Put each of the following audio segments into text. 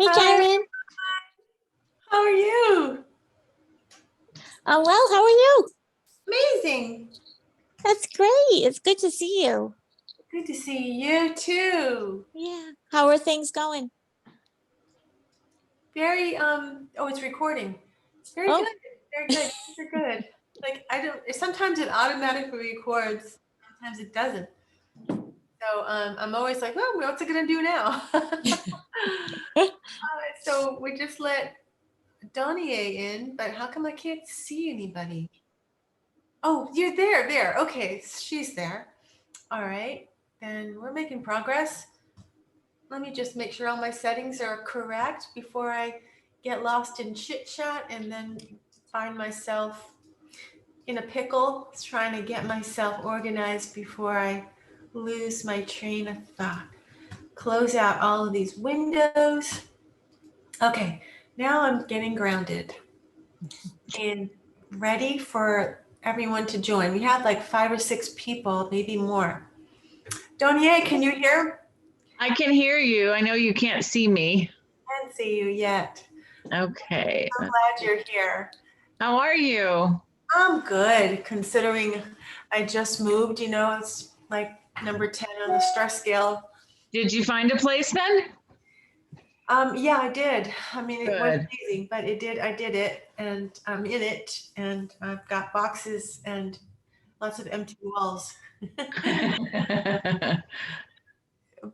Hey, Hi, Karen. how are you? Well, how are you? Amazing. That's great. It's good to see you. Good to see you too. Yeah. How are things going? Very oh, it's recording. Very good. Oh, Very good. Things are good. Like I don't sometimes it automatically records, sometimes it doesn't. So I'm always like, oh, what's it gonna do now? So we just let Donier in, but how come I can't see anybody? Oh, you're there, there. Okay, she's there. All right. Then we're making progress. Let me just make sure all my settings are correct before I get lost in chit chat and then find myself in a pickle trying to get myself organized before I lose my train of thought. Close out all of these windows. Okay, now I'm getting grounded and ready for everyone to join. We have like 5 or 6 people, maybe more. Donier, can you hear? I can hear you. I know you can't see me. I can't see you yet. Okay. I'm glad you're here. How are you? I'm good considering I just moved, it's like number 10 on the stress scale. Did you find a place then? Yeah, I did. I mean, it wasn't Good. easy, but I did it and I'm in it and I've got boxes and lots of empty walls,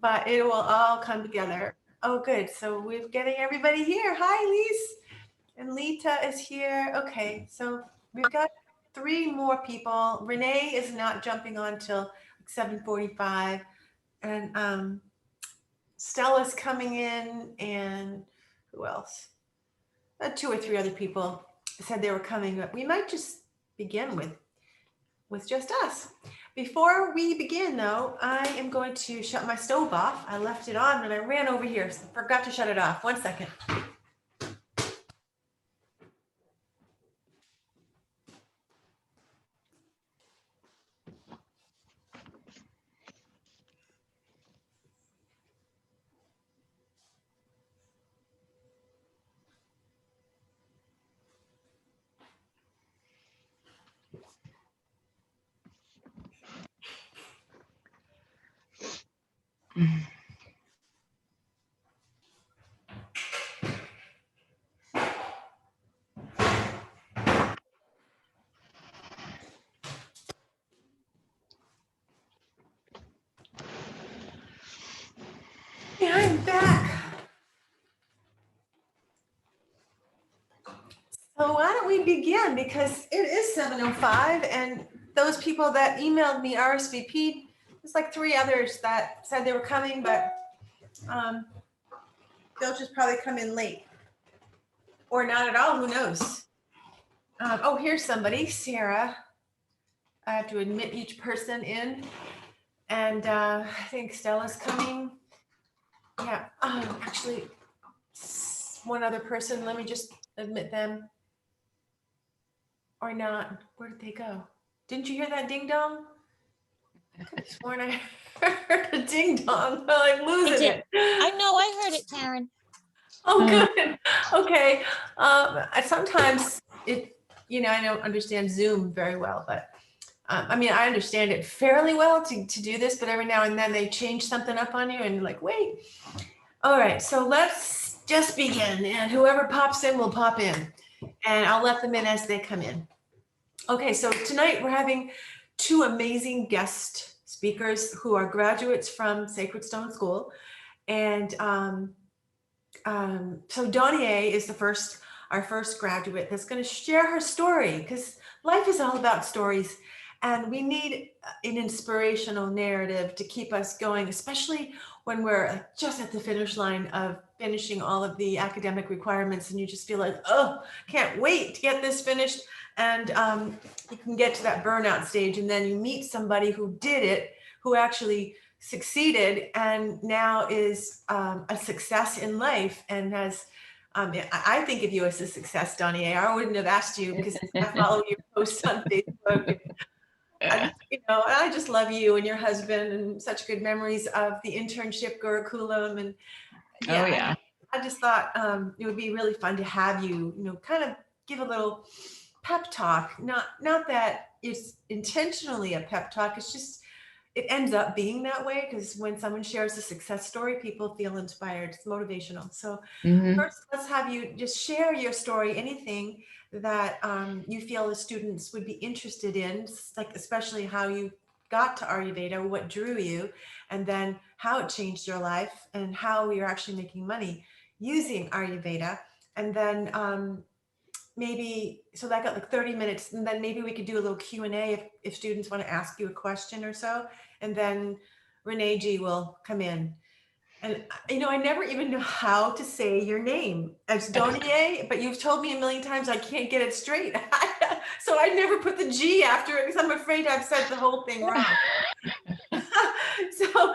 but it will all come together. Oh, good. So we're getting everybody here. Hi, Lise. And Lita is here. Okay, so we've got 3 more people. Renee is not jumping on till 7:45, and Stella's coming in, and who else? 2 or 3 other people said they were coming, but we might just begin with just us. Before we begin, though, I am going to shut my stove off. I left it on, and I ran over here, so forgot to shut it off. 1 second. Yeah, I'm back. So why don't we begin? Because it is 7:05 and those people that emailed me RSVP, there's like 3 others that said they were coming, but um, they'll just probably come in late or not at all, who knows? Oh, here's somebody, Sarah. I have to admit each person in, and I think Stella's coming. Yeah, actually, one other person, let me just admit them. Or not. Where did they go? Didn't you hear that ding dong? I could have sworn I heard a ding dong. Well, I'm I losing did. it. I know. I heard it, Karen. Oh, good. Okay. Sometimes I don't understand Zoom very well, but I mean, I understand it fairly well to do this, but every now and then they change something up on you and you're like, wait. All right. So let's just begin. And whoever pops in will pop in. And I'll let them in as they come in. Okay, so tonight we're having 2 amazing guest speakers who are graduates from Sacred Stone School. And so Donier is our first graduate that's going to share her story, because life is all about stories. And we need an inspirational narrative to keep us going, especially when we're just at the finish line of finishing all of the academic requirements and you just feel like, oh, can't wait to get this finished. And you can get to that burnout stage, and then you meet somebody who did it, who actually succeeded and now is a success in life and has I think of you as a success, Donnie. I wouldn't have asked you because I follow your posts on Facebook. I just love you and your husband and such good memories of the internship curriculum. And Oh, yeah. I just thought it would be really fun to have you, kind of give a little pep talk. Not that it's intentionally a pep talk. It's just it ends up being that way because when someone shares a success story, people feel inspired. It's motivational. So Mhm. first, let's have you just share your story, anything that you feel the students would be interested in, like especially how you got to Ayurveda, what drew you, and then how it changed your life and how you're actually making money using Ayurveda. And then maybe, so that got like 30 minutes, and then maybe we could do a little Q&A if students want to ask you a question or so. And then Renee G will come in. And I never even know how to say your name. It's Donier, but you've told me a million times I can't get it straight. So I never put the G after it because I'm afraid I've said the whole thing wrong. So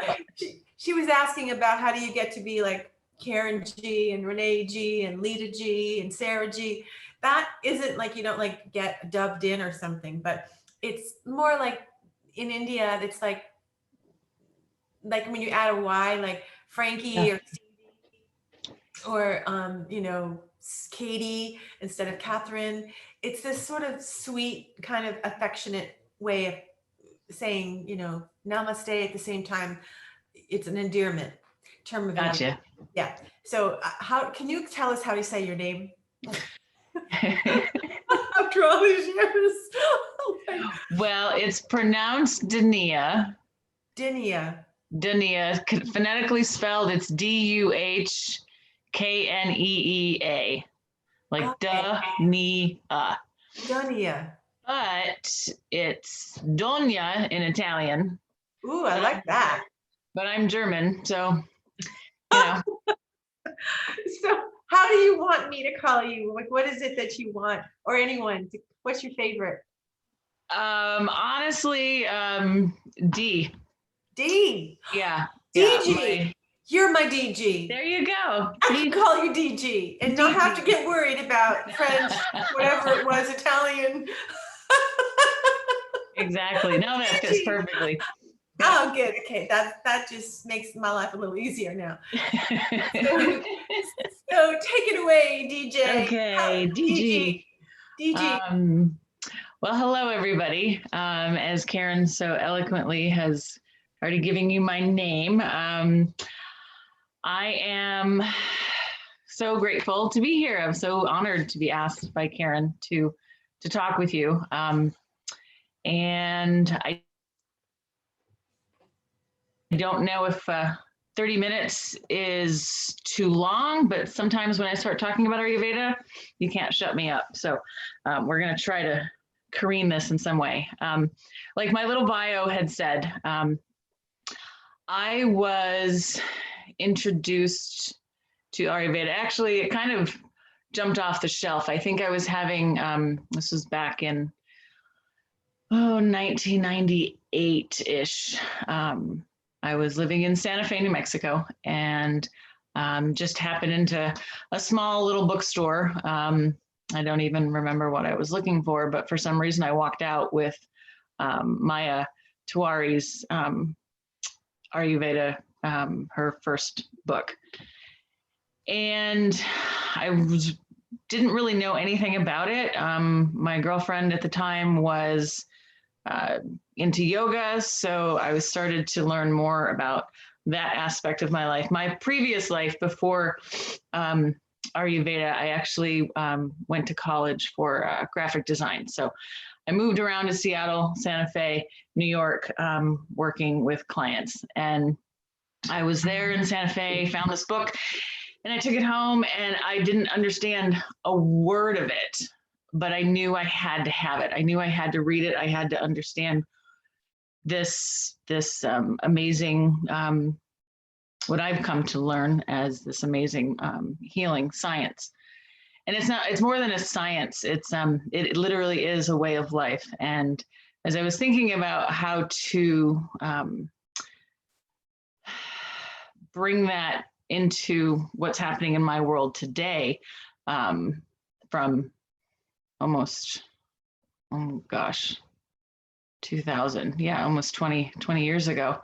she was asking about how do you get to be like Karen G and Renee G and Lita G and Sarah G. That isn't like you don't like get dubbed in or something, but it's more like in India, it's like when you add a Y, like Frankie or Katie instead of Catherine. It's this sort of sweet, kind of affectionate way of saying, namaste at the same time. It's an endearment term of Gotcha. endearment. Yeah. So how can you tell us how to say your name? After all these years. Well, it's pronounced Dania. Dinia. Dania, phonetically spelled, it's Dukneea, like Okay. Dania. Dinia. But it's Donia in Italian. Ooh, I like that. But I'm German, so So how do you want me to call you? Like, what is it that you want, or anyone? What's your favorite? Honestly, D. D. Yeah. DG. You're my DG. There you go. I can call you DG and not have to get worried about French, whatever it was, Italian. Exactly. No, that fits perfectly. Oh, good. Okay, that just makes my life a little easier now. So take it away, DJ. Okay, DG. DG. Well, hello, everybody. As Karen so eloquently has already given you my name, I am so grateful to be here. I'm so honored to be asked by Karen to talk with you. And I don't know if 30 minutes is too long, but sometimes when I start talking about Ayurveda, you can't shut me up. So we're going to try to careen this in some way. Like my little bio had said, I was introduced to Ayurveda. Actually, it kind of jumped off the shelf. I think I was having, this was back in 1998-ish. I was living in Santa Fe, New Mexico, and just happened into a small little bookstore. I don't even remember what I was looking for, but for some reason I walked out with Maya Tiwari's Ayurveda, her first book. And didn't really know anything about it. My girlfriend at the time was into yoga, so I was started to learn more about that aspect of my life. My previous life before Ayurveda, I actually went to college for graphic design. So I moved around to Seattle, Santa Fe, New York, working with clients. And I was there in Santa Fe, found this book, and I took it home, and I didn't understand a word of it, but I knew I had to have it. I knew I had to read it. I had to understand this amazing, what I've come to learn as this amazing healing science. And it's more than a science. It literally is a way of life. And as I was thinking about how to bring that into what's happening in my world today, from almost, oh gosh, 2000, yeah, almost 20 years ago.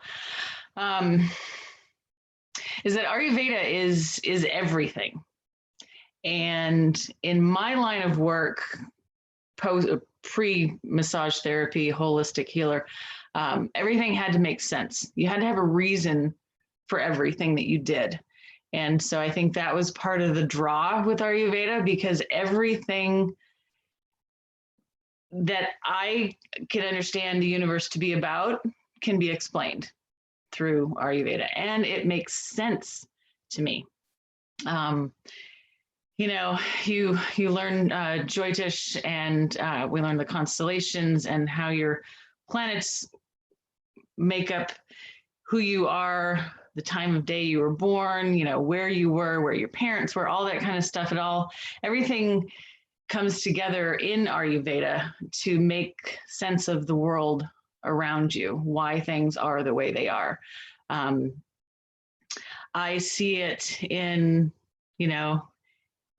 is that Ayurveda is everything. And in my line of work, pre-massage therapy, holistic healer, everything had to make sense. You had to have a reason for everything that you did. And so I think that was part of the draw with Ayurveda, because everything that I can understand the universe to be about can be explained through Ayurveda, and it makes sense to me. You know, you learn Jyotish, and we learn the constellations and how your planets make up who you are, the time of day you were born, you know, where you were, where your parents were, all that kind of stuff. Everything comes together in Ayurveda to make sense of the world around you, why things are the way they are. I see it in, you know,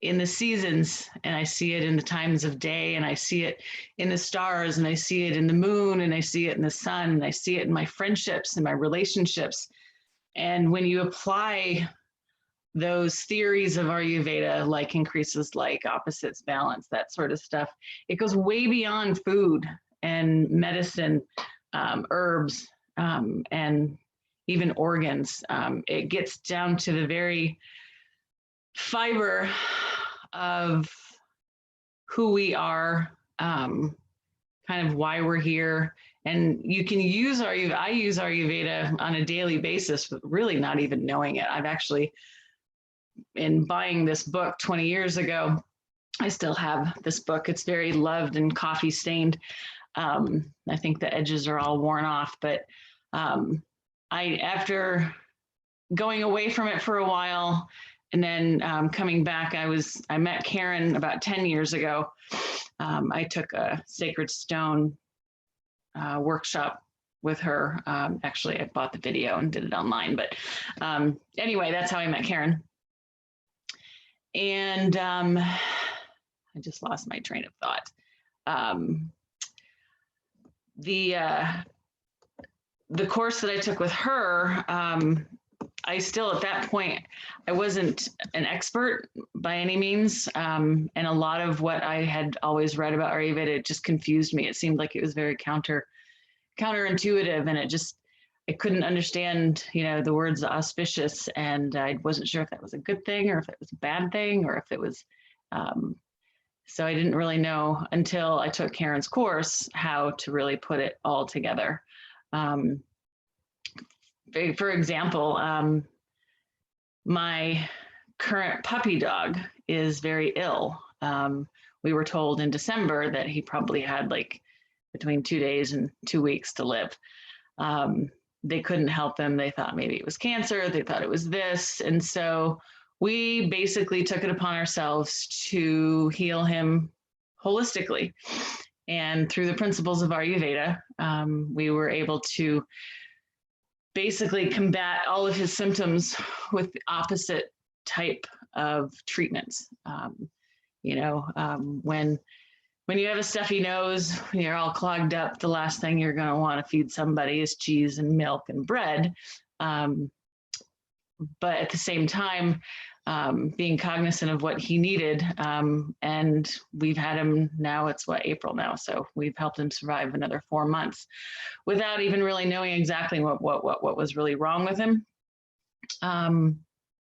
in the seasons, and I see it in the times of day, and I see it in the stars, and I see it in the moon, and I see it in the sun, and I see it in my friendships and my relationships. And when you apply those theories of Ayurveda, like increases, like opposites, balance, that sort of stuff, it goes way beyond food and medicine, herbs, and even organs. It gets down to the very fiber of who we are, kind of why we're here. And you can use Ayurveda. I use Ayurveda on a daily basis, but really not even knowing it. I've actually, in buying this book 20 years ago, I still have this book. It's very loved and coffee stained. I think the edges are all worn off, but after going away from it for a while, and then coming back, I met Karen about 10 years ago. I took a sacred stone workshop with her. Actually, I bought the video and did it online, but anyway, that's how I met Karen. And I just lost my train of thought. The course that I took with her, I still, at that point, I wasn't an expert by any means. And a lot of what I had always read about Ayurveda, it just confused me. It seemed like it was very counterintuitive, and I couldn't understand, you know, the words auspicious, and I wasn't sure if that was a good thing or if it was a bad thing, or if it was, so I didn't really know until I took Karen's course how to really put it all together. For example, my current puppy dog is very ill. We were told in December that he probably had like between 2 days and 2 weeks to live. They couldn't help him. They thought maybe it was cancer. They thought it was this. And so we basically took it upon ourselves to heal him holistically. And through the principles of Ayurveda, we were able to basically combat all of his symptoms with the opposite type of treatments. When you have a stuffy nose, when you're all clogged up, the last thing you're going to want to feed somebody is cheese and milk and bread. But at the same time, being cognizant of what he needed. And we've had him now, it's April now. So we've helped him survive another 4 months without even really knowing exactly what was really wrong with him,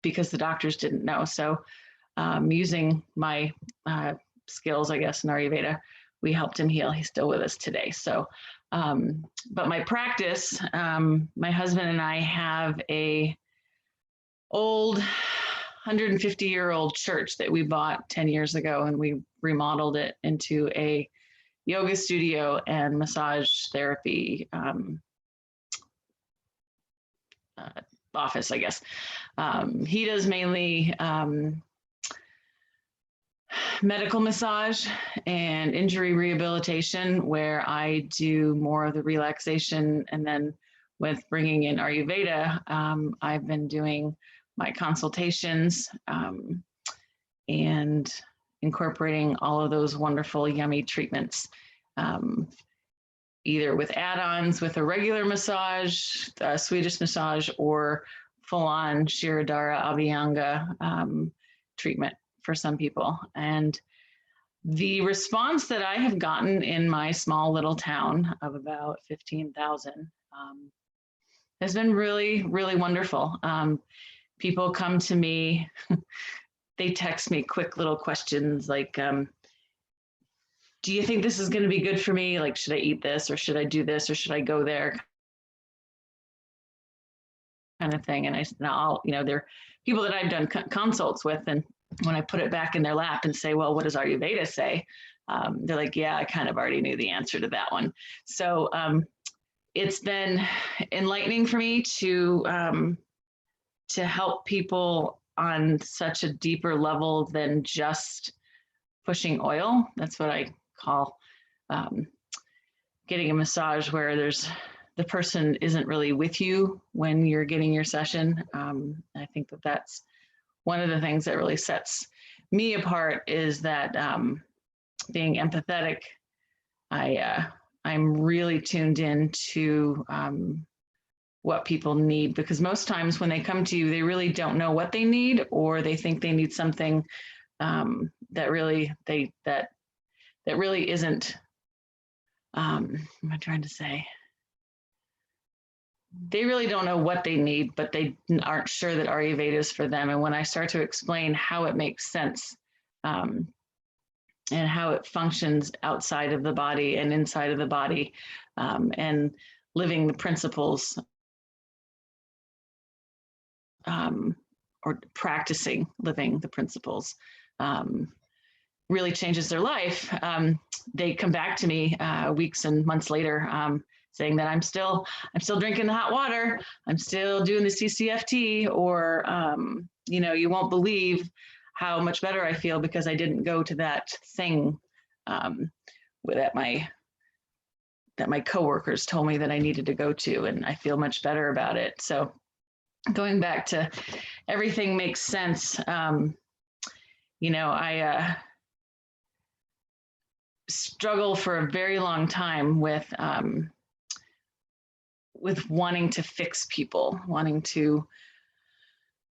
because the doctors didn't know. So using my skills, I guess, in Ayurveda, we helped him heal. He's still with us today. So, but my practice, my husband and I have a old 150-year-old church that we bought 10 years ago, and we remodeled it into a yoga studio and massage therapy office, I guess. He does mainly medical massage and injury rehabilitation, where I do more of the relaxation. And then with bringing in Ayurveda, I've been doing my consultations and incorporating all of those wonderful, yummy treatments, either with add-ons with a regular massage, Swedish massage, or full-on Shirodara Abhyanga treatment for some people. And the response that I have gotten in my small little town of about 15,000 has been really, really wonderful. People come to me, they text me quick little questions like, do you think this is going to be good for me? Like, should I eat this, or should I do this, or should I go there? Kind of thing. And I'll, they're people that I've done consults with, and when I put it back in their lap and say, well, what does Ayurveda say? They're like, yeah, I kind of already knew the answer to that one. So it's been enlightening for me to help people on such a deeper level than just pushing oil. That's what I call getting a massage, where the person isn't really with you when you're getting your session. I think that's one of the things that really sets me apart, is that being empathetic, I'm really tuned in to what people need, because most times when they come to you, they really don't know what they need, or they think they need something that really isn't. What am I trying to say? They really don't know what they need, but they aren't sure that Ayurveda is for them. And when I start to explain how it makes sense and how it functions outside of the body and inside of the body, and living the principles, or practicing living the principles, really changes their life. They come back to me weeks and months later, saying that I'm still drinking the hot water, I'm still doing the CCFT, or you won't believe how much better I feel because I didn't go to that thing that my coworkers told me that I needed to go to, and I feel much better about it. So going back to everything makes sense. I struggle for a very long time with wanting to fix people, wanting to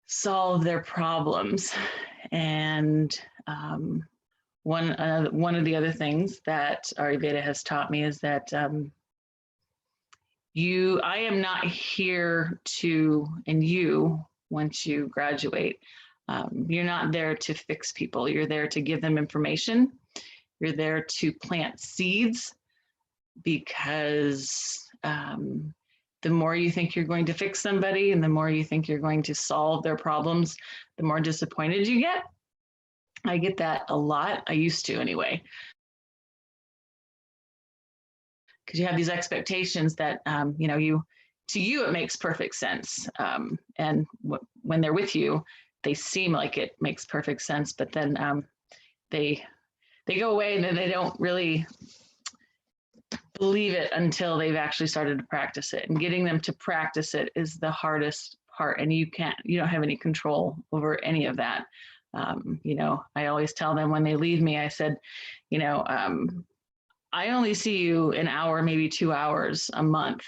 solve their problems. And one of the other things that Ayurveda has taught me is that I am not here to, and you, once you graduate, you're not there to fix people. You're there to give them information. You're there to plant seeds, because the more you think you're going to fix somebody, and the more you think you're going to solve their problems, the more disappointed you get. I get that a lot. I used to anyway. Because you have these expectations that, to you, it makes perfect sense. And when they're with you, they seem like it makes perfect sense, but then they go away, and then they don't really believe it until they've actually started to practice it. And getting them to practice it is the hardest part. And you don't have any control over any of that. I always tell them when they leave me, I said, I only see you an hour, maybe 2 hours a month.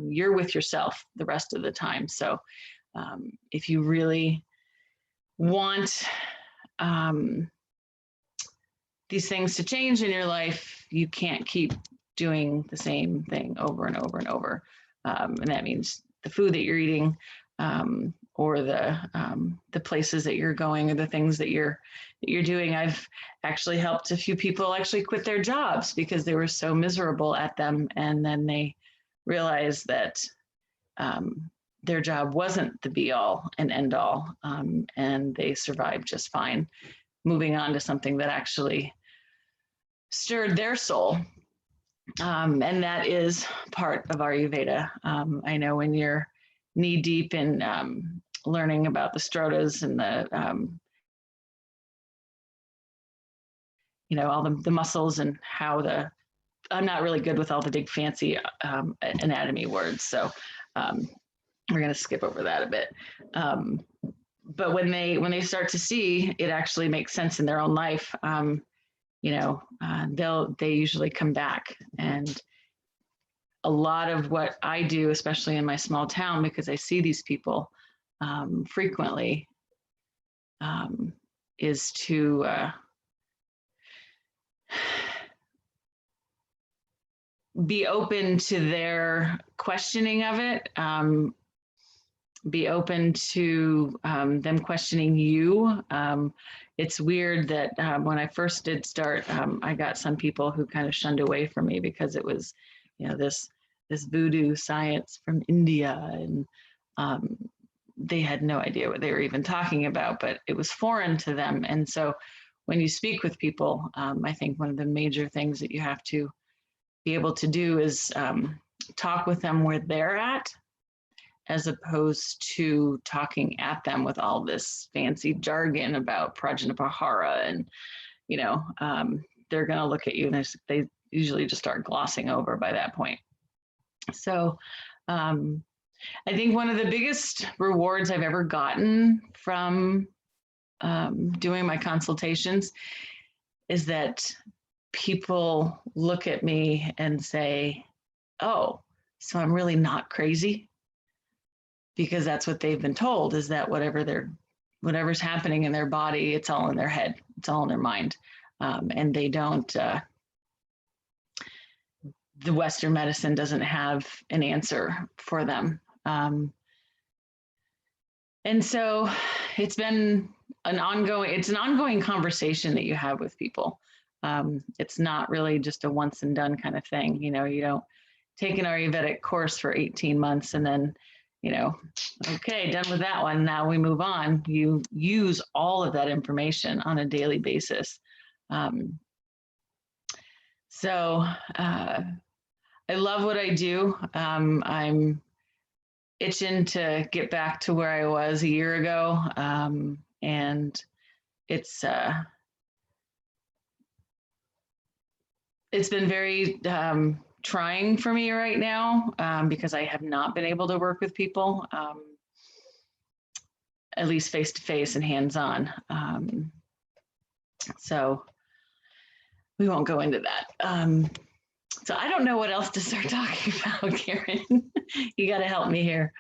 You're with yourself the rest of the time. So if you really want these things to change in your life, you can't keep doing the same thing over and over and over. And that means the food that you're eating, or the places that you're going, or the things that you're doing. I've actually helped a few people actually quit their jobs because they were so miserable at them, and then they realized that their job wasn't the be all and end all, and they survived just fine, moving on to something that actually stirred their soul. And that is part of Ayurveda. I know when you're knee deep in learning about the strotas and the all the muscles, and how I'm not really good with all the big fancy anatomy words, so we're going to skip over that a bit. But when they start to see it actually makes sense in their own life, they usually come back. And a lot of what I do, especially in my small town, because I see these people, frequently is to be open to their questioning of it, be open to them questioning you. It's weird that when I first did start, I got some people who kind of shunned away from me because it was, this voodoo science from India, and they had no idea what they were even talking about, but it was foreign to them. And so when you speak with people, I think one of the major things that you have to be able to do is talk with them where they're at, as opposed to talking at them with all this fancy jargon about Prajnapahara. And, they're going to look at you and they usually just start glossing over by that point. So I think one of the biggest rewards I've ever gotten from doing my consultations is that people look at me and say, oh, so I'm really not crazy? Because that's what they've been told, is that whatever's happening in their body, it's all in their head, it's all in their mind. And they don't, the Western medicine doesn't have an answer for them. And so it's been an ongoing conversation that you have with people. It's not really just a once and done kind of thing. You don't take an Ayurvedic course for 18 months and then, okay, done with that one. Now we move on. You use all of that information on a daily basis. So I love what I do. I'm itching to get back to where I was a year ago. And it's been very trying for me right now because I have not been able to work with people, at least face to face and hands on. So we won't go into that. So I don't know what else to start talking about, Karen. You got to help me here.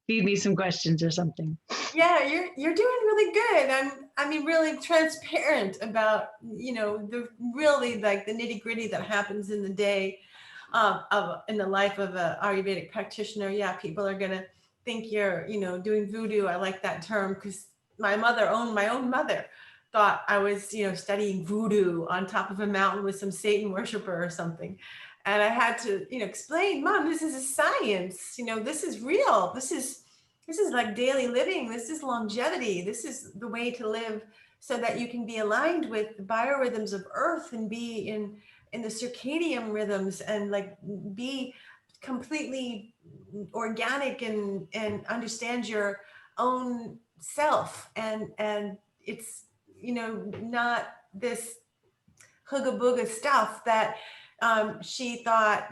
Feed me some questions or something. Yeah, you're doing really good. I'm really transparent about, the really like the nitty gritty that happens in the day in the life of an Ayurvedic practitioner. Yeah, people are going to think you're, doing voodoo. I like that term because my own mother thought I was, studying voodoo on top of a mountain with some Satan worshiper or something. And I had to, explain, Mom, this is a science, this is real. This is like daily living. This is longevity. This is the way to live so that you can be aligned with the biorhythms of Earth and be in the circadian rhythms and like be completely organic and understand your own self. And it's, not this hooga booga stuff that she thought,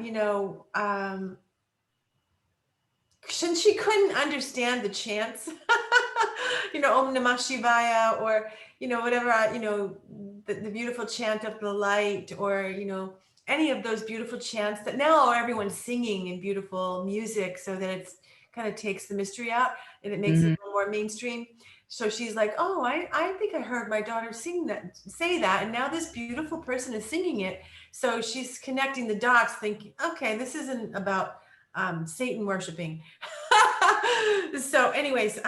since she couldn't understand the chants, Om Namah Shivaya, or, whatever, the beautiful chant of the light, or, any of those beautiful chants that now everyone's singing in beautiful music so that it's kind of takes the mystery out and it makes it a little more mainstream. So she's like, oh, I think I heard my daughter say that. And now this beautiful person is singing it. So she's connecting the dots thinking, okay, this isn't about Satan worshiping. So anyways,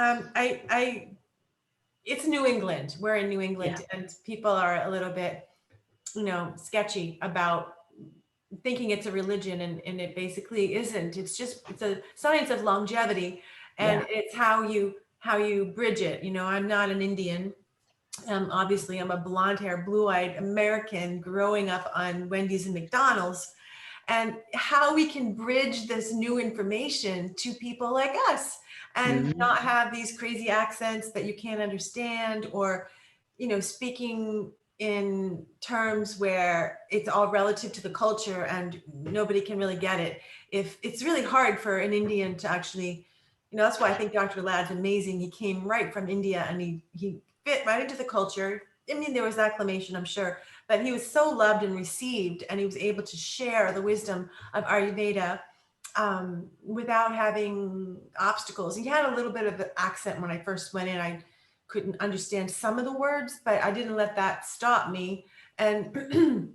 it's New England. We're in New England, yeah. And people are a little bit, sketchy about thinking it's a religion, and it basically isn't. It's a science of longevity, and it's how you bridge it. I'm not an Indian. Obviously, I'm a blonde hair, blue-eyed American growing up on Wendy's and McDonald's. And how we can bridge this new information to people like us and not have these crazy accents that you can't understand, or, speaking in terms where it's all relative to the culture and nobody can really get it. If it's really hard for an Indian to actually, that's why I think Dr. Ladd's amazing. He came right from India and he fit right into the culture. I mean, there was acclamation, I'm sure, but he was so loved and received, and he was able to share the wisdom of Ayurveda without having obstacles. He had a little bit of an accent when I first went in. I couldn't understand some of the words, but I didn't let that stop me. And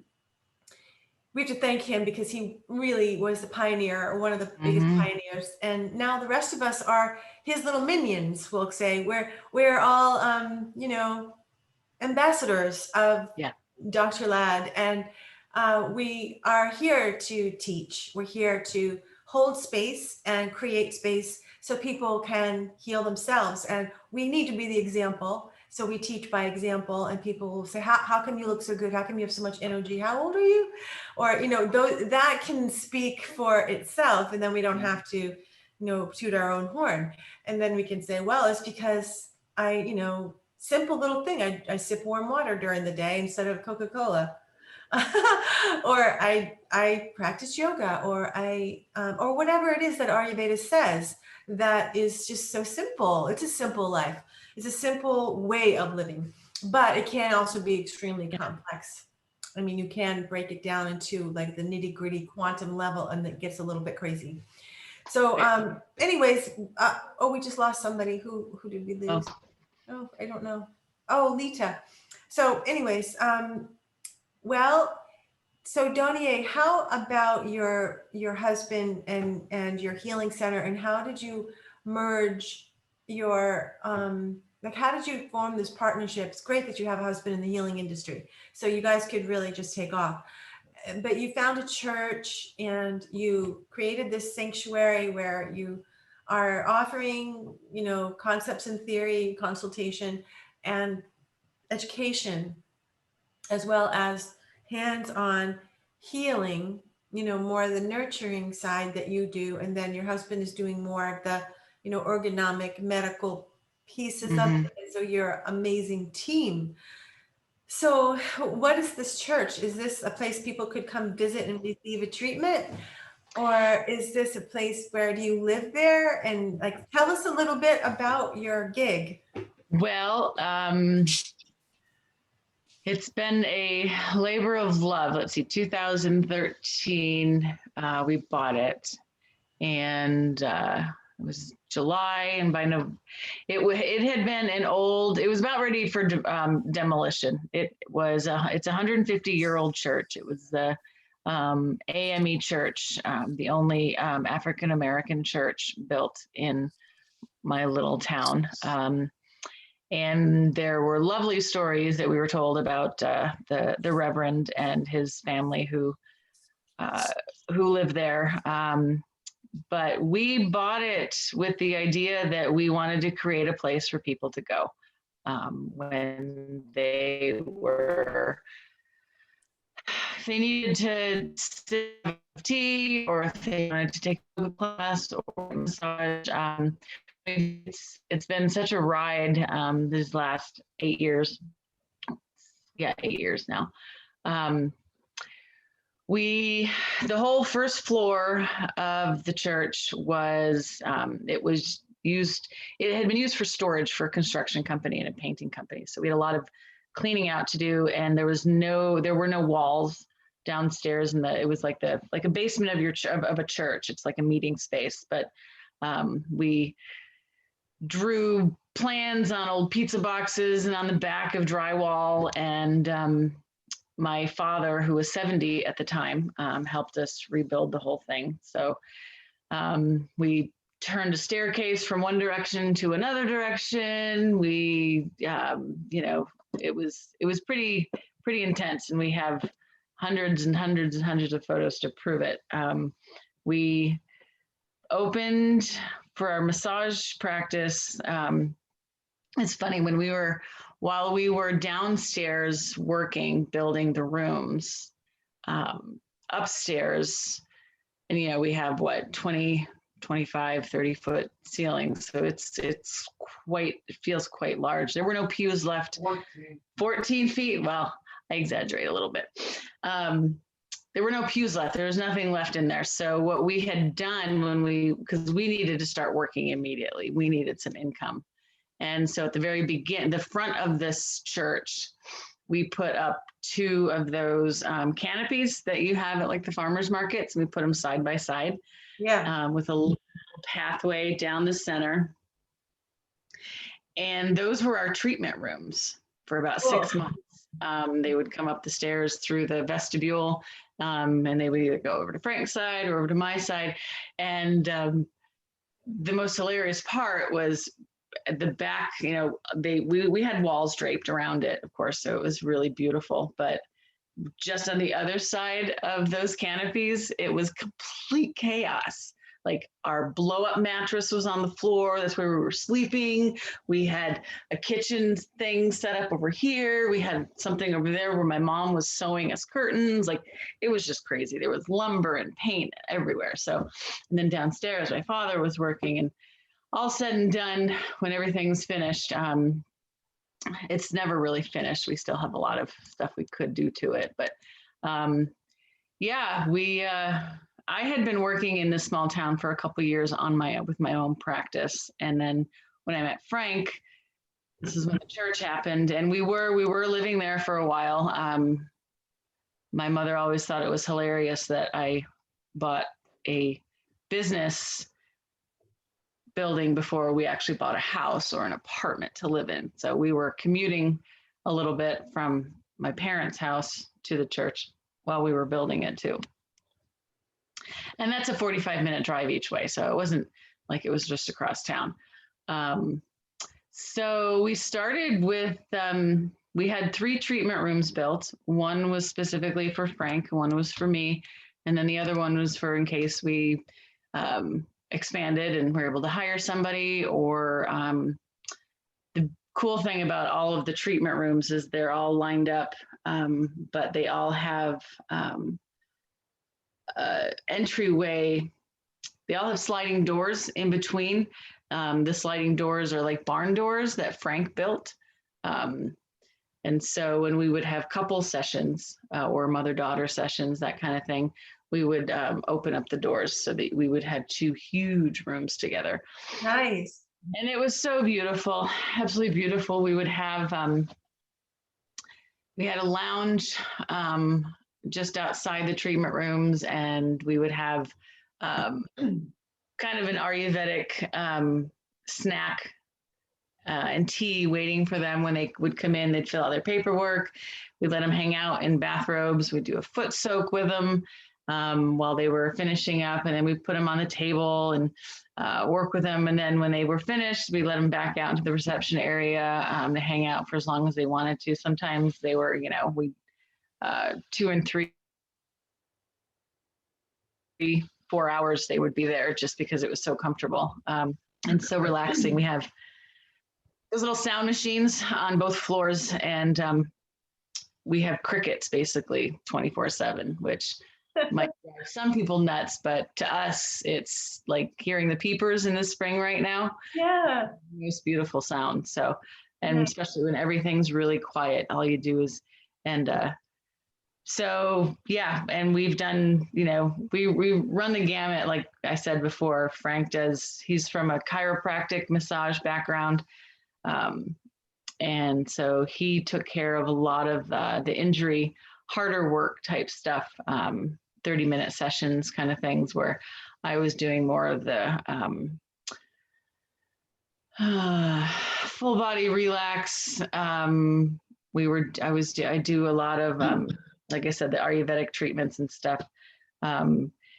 we have to thank him because he really was the pioneer, or one of the biggest Mhm. pioneers. And now the rest of us are his little minions, we'll say. We're all, ambassadors of Yeah. Dr. Ladd, and we are here to teach. We're here to hold space and create space so people can heal themselves. And we need to be the example. So we teach by example, and people will say, how come you look so good? How come you have so much energy? How old are you? Or, that can speak for itself. And then we don't have to, toot our own horn. And then we can say, well, it's because simple little thing. I sip warm water during the day instead of Coca-Cola. Or I practice yoga, or whatever it is that Ayurveda says that is just so simple. It's a simple life. It's a simple way of living, but it can also be extremely complex. I mean, you can break it down into like the nitty gritty quantum level, and it gets a little bit crazy. So, anyways, we just lost somebody. Who did we lose? Oh, I don't know. Oh, Lita. So, anyways, well, so Donier, how about your husband and your healing center, and how did you merge your like how did you form this partnership? It's great that you have a husband in the healing industry, so you guys could really just take off. But you found a church and you created this sanctuary where you are offering, concepts and theory, consultation, and education, as well as hands-on healing, more the nurturing side that you do. And then your husband is doing more of the, ergonomic medical pieces of Mhm. it. And so you're an amazing team. So what is this church? Is this a place people could come visit and receive a treatment? Or is this a place where do you live there? And like, tell us a little bit about your gig. Well, it's been a labor of love. Let's see, 2013, we bought it, and it was July, and by no, it had been an old. It was about ready for demolition. It's a 150-year-old church. It was the AME church, the only African American church built in my little town. And there were lovely stories that we were told about the Reverend and his family who lived there. But we bought it with the idea that we wanted to create a place for people to go when they if they needed to sip tea, or if they wanted to take a class or a massage. It's been such a ride these last 8 years. Yeah, 8 years now. The whole first floor of the church was it had been used for storage for a construction company and a painting company. So we had a lot of cleaning out to do, and there were no walls downstairs, and it was like a basement of a church. It's like a meeting space, but we drew plans on old pizza boxes and on the back of drywall, and my father, who was 70 at the time, helped us rebuild the whole thing. So we turned a staircase from one direction to another direction. We, it was pretty intense, and we have hundreds and hundreds and hundreds of photos to prove it. We opened for our massage practice. It's funny, while we were downstairs working, building the rooms, upstairs, and we have 20, 25, 30-foot ceilings. So it feels quite large. There were no pews left. 14 feet. Well, I exaggerate a little bit. There were no pews left. There was nothing left in there. So what we had done because we needed to start working immediately, we needed some income. And so at the very beginning, the front of this church, we put up two of those canopies that you have at like the farmers markets. We put them side by side Yeah. with a little pathway down the center. And those were our treatment rooms for about Cool. 6 months. They would come up the stairs through the vestibule, and they would either go over to Frank's side or over to my side. And the most hilarious part was at the back, you know, we had walls draped around it, of course, so it was really beautiful. But just on the other side of those canopies, it was complete chaos. Like our blow up mattress was on the floor. That's where we were sleeping. We had a kitchen thing set up over here. We had something over there where my mom was sewing us curtains. Like it was just crazy. There was lumber and paint everywhere. So, and then downstairs, my father was working, and all said and done, when everything's finished, it's never really finished. We still have a lot of stuff we could do to it, but yeah, I had been working in this small town for a couple of years with my own practice, and then when I met Frank, this is when the church happened, and we were living there for a while. My mother always thought it was hilarious that I bought a business building before we actually bought a house or an apartment to live in. So we were commuting a little bit from my parents' house to the church while we were building it too. And that's a 45-minute drive each way. So it wasn't like it was just across town. So we started with, we had 3 treatment rooms built. One was specifically for Frank, one was for me, and then the other one was for in case we expanded and were able to hire somebody. Or the cool thing about all of the treatment rooms is they're all lined up, but they all have entryway. They all have sliding doors in between. The sliding doors are like barn doors that Frank built. And so when we would have couple sessions or mother-daughter sessions, that kind of thing, we would open up the doors so that we would have 2 huge rooms together. Nice. And it was so beautiful, absolutely beautiful. We would have, we had a lounge just outside the treatment rooms, and we would have kind of an Ayurvedic snack and tea waiting for them when they would come in. They'd fill out their paperwork. We'd let them hang out in bathrobes. We'd do a foot soak with them while they were finishing up, and then we put them on the table and work with them. And then when they were finished, we let them back out into the reception area to hang out for as long as they wanted to. Sometimes they were, you know, 2 and 3, 4 hours they would be there just because it was so comfortable and so relaxing. We have those little sound machines on both floors, and we have crickets basically 24/7, which might drive some people nuts, but to us, it's like hearing the peepers in the spring right now. Yeah. Most beautiful sound. So, and Nice. especially when everything's really quiet, all you do is, and so yeah, and we've done, you know, we run the gamut. Like I said before, Frank does, he's from a chiropractic massage background. And so he took care of a lot of the injury, harder work type stuff, 30-minute sessions kind of things, where I was doing more of the full body relax. I do a lot of, like I said, the Ayurvedic treatments and stuff.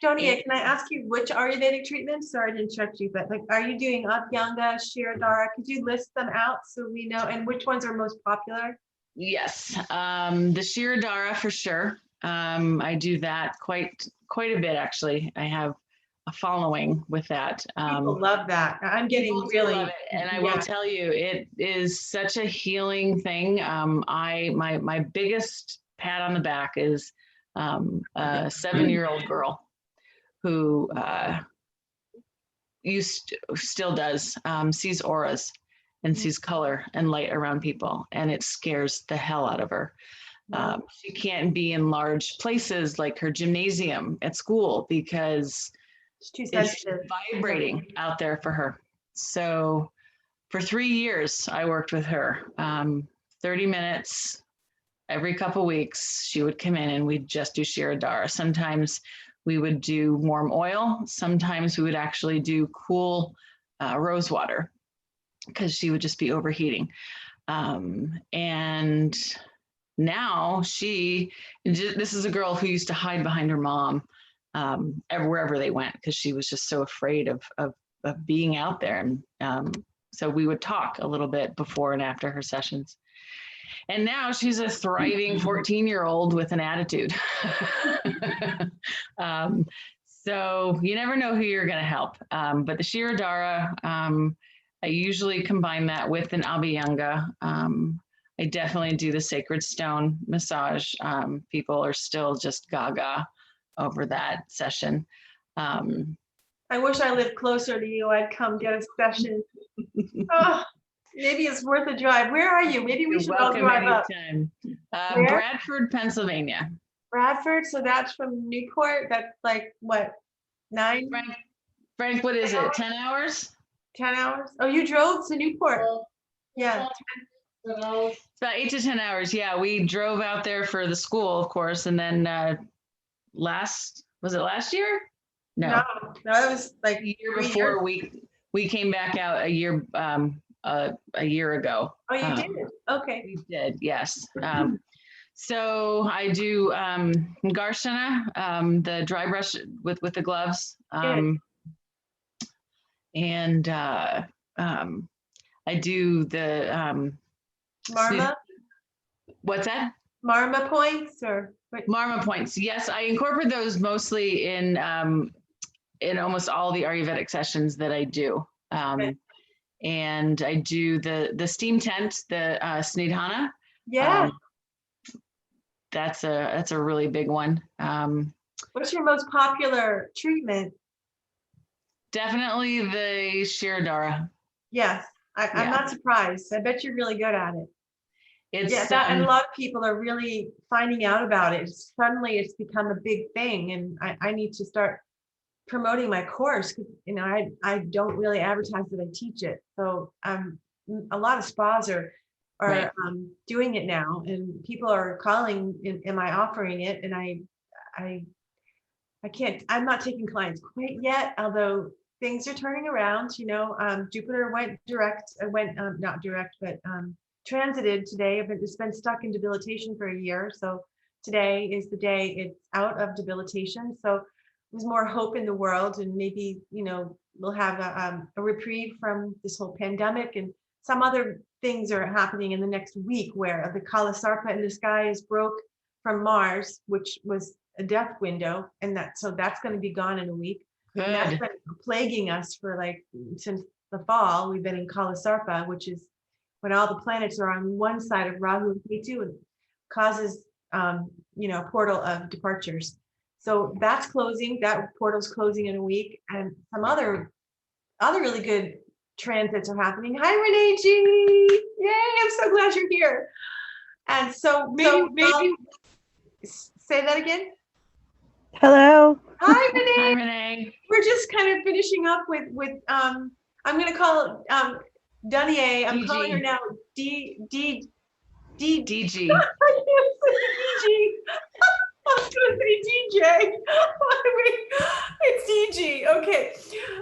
Donia, can I ask you which Ayurvedic treatments? Sorry to interrupt you, but like, are you doing Abhyanga, Shirodhara? Could you list them out so we know, and which ones are most popular? Yes, the Shirodhara for sure. I do that quite a bit, actually. I have a following with that. People love that. I'm getting People really love it, and I will tell you, it is such a healing thing. My biggest pat on the back is a 7-year-old girl who still does, sees auras and sees color and light around people, and it scares the hell out of her. She can't be in large places like her gymnasium at school because it's too it's sensitive. vibrating out there for her. So for 3 years, I worked with her, 30 minutes every couple weeks, she would come in and we'd just do Shirodara. Sometimes we would do warm oil. Sometimes we would actually do cool rose water because she would just be overheating. And now this is a girl who used to hide behind her mom wherever they went because she was just so afraid of being out there. And so we would talk a little bit before and after her sessions. And now she's a thriving 14-year-old with an attitude. So you never know who you're going to help. But the Shirodara, I usually combine that with an Abhyanga. I definitely do the sacred stone massage. People are still just gaga over that session. I wish I lived closer to you. I'd come get a session. Oh, maybe it's worth a drive. Where are you? Maybe we You're should all welcome drive up. anytime. Where? Bradford, Pennsylvania. Bradford, so that's from Newport. That's like what, 9, Frank, what is it? 10 hours? 10 hours? Oh, you drove to Newport? Yeah. It's about 8 to 10 hours. Yeah, we drove out there for the school, of course, and then was it last year? No, it was like the year before. We came back out a year ago. Oh, you did? Okay. We did, yes. So I do Garshana, the dry brush with the gloves, and I do the Marma? What's that? Marma points or what? Marma points. Yes, I incorporate those mostly in almost all the Ayurvedic sessions that I do. And I do the steam tent, the Snidhana. Yeah. That's a really big one. What's your most popular treatment? Definitely the Shirodara. Yes, I'm not surprised. I bet you're really good at it. And a lot of people are really finding out about it. Suddenly it's become a big thing, and I need to start promoting my course because I don't really advertise that I teach it. So a lot of spas are right. Doing it now, and people are calling, am I offering it? And I can't, I'm not taking clients quite yet, although things are turning around. Jupiter went direct, not direct, but transited today. It's been stuck in debilitation for a year. So today is the day it's out of debilitation. So there's more hope in the world, and maybe, we'll have a reprieve from this whole pandemic, and some other things are happening in the next week where the Kalasarpa in the sky is broke from Mars, which was a death window, and that's going to be gone in a week. Good. And that's been plaguing us for since the fall. We've been in Kalasarpa, which is when all the planets are on one side of Rahu and Ketu, and causes portal of departures. So that's closing. That portal's closing in a week, and some other really good transits are happening. Hi, Renee G. Yay! I'm so glad you're here. And so maybe say that again. Hello. Hi, Renee. Hi, Renee. We're just kind of finishing up with I'm going to call Dunier. I'm calling her now DG. DG. I was going to say DJ. It's DG. Okay.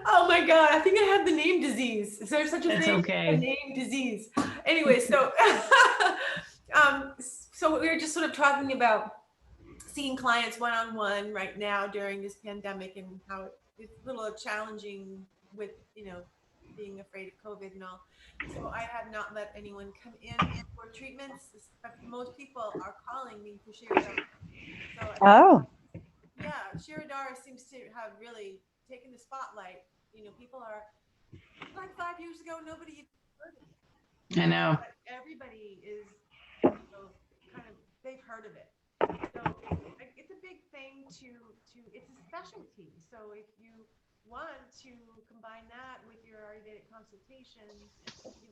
Oh my God. I think I have the name disease. Is there such a thing? Okay. A name disease. Anyway, so so we were just sort of talking about seeing clients one-on-one right now during this pandemic, and how it's a little challenging with, being afraid of COVID and all. So I have not let anyone come in for treatments. Most people are calling me for Shirodara. So Shirodara seems to have really taken the spotlight. People are like 5 years ago, nobody heard of it. I know. But everybody is they've heard of it. So it's a big thing it's a specialty. So if you want to combine that with your Ayurvedic consultation,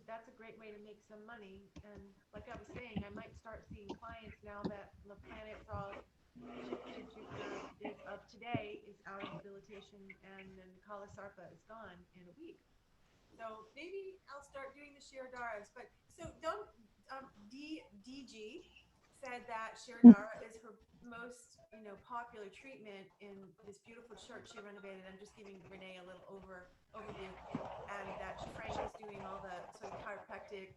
that's a great way to make some money. And like I was saying, I might start seeing clients now that the planets all shifted. Jupiter is of today is out of debilitation, and then the Kalasarpa is gone in a week. So maybe I'll start doing the Shirodaras. But so don't DG said that Shirodara is her most, popular treatment in this beautiful church she renovated. I'm just giving Renee a little overview, and that Frank is doing all the sort of chiropractic,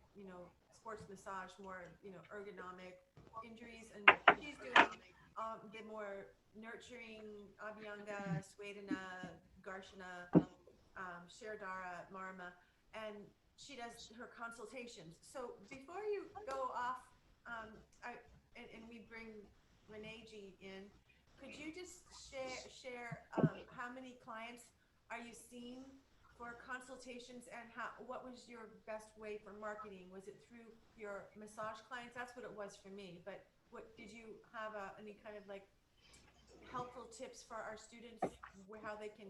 sports massage, more, ergonomic injuries, and she's doing the more nurturing Abhyanga, Swedana, Garshana, Shirodara, Marma, and she does her consultations. So before you go off, and we bring Renee G in, could you just share how many clients are you seeing for consultations, and what was your best way for marketing? Was it through your massage clients? That's what it was for me. But what did you have any kind of like helpful tips for our students how they can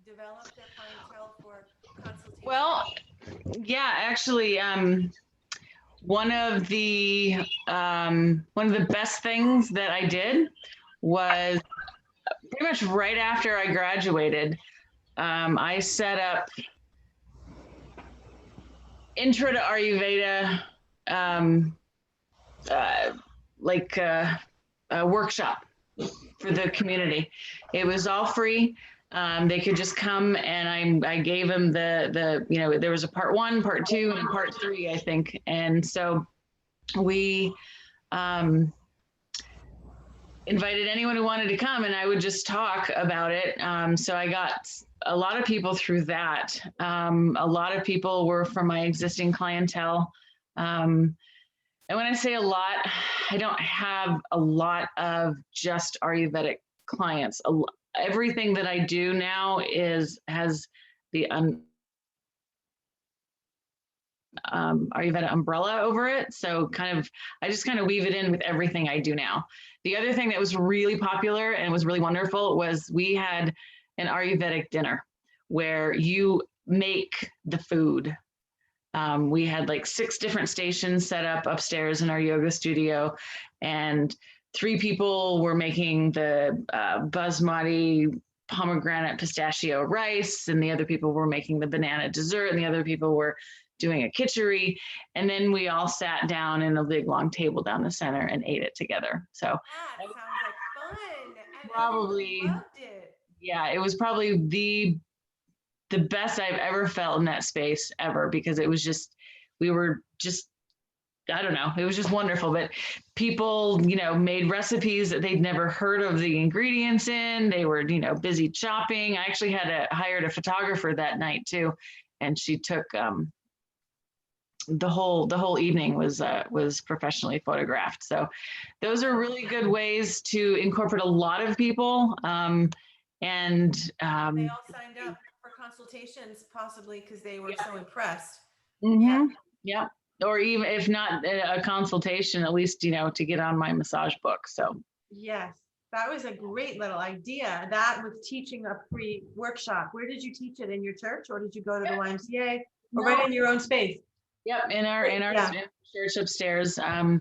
develop their clientele for consultation? Well, yeah, actually, one of the best things that I did was pretty much right after I graduated. I set up Intro to Ayurveda, a workshop for the community. It was all free. They could just come, and I gave them there was a part 1, part 2, and part 3, I think. And so we invited anyone who wanted to come, and I would just talk about it. So I got a lot of people through that. A lot of people were from my existing clientele. And when I say a lot, I don't have a lot of just Ayurvedic clients. Everything that I do now has the Ayurveda umbrella over it. So I just kind of weave it in with everything I do now. The other thing that was really popular and was really wonderful was we had an Ayurvedic dinner where you make the food. We had like 6 different stations set up upstairs in our yoga studio, and 3 people were making the basmati pomegranate pistachio rice, and the other people were making the banana dessert, and the other people were doing a khichdi. And then we all sat down in a big long table down the center and ate it together. So that sounds like fun. And probably loved it. Yeah, it was probably the best I've ever felt in that space ever, because it was just, we were just, I don't know, it was just wonderful. But people, made recipes that they'd never heard of the ingredients in. They were, busy chopping. I actually hired a photographer that night too, and she took the whole evening was professionally photographed. So those are really good ways to incorporate a lot of people. They all signed up for consultations, possibly because they were so impressed. Yeah. Or even if not a consultation, at least, to get on my massage book. So yes, that was a great little idea. That was teaching a free workshop. Where did you teach it? In your church, or did you go to the YMCA, or right in your own space? Yep, in our church upstairs. And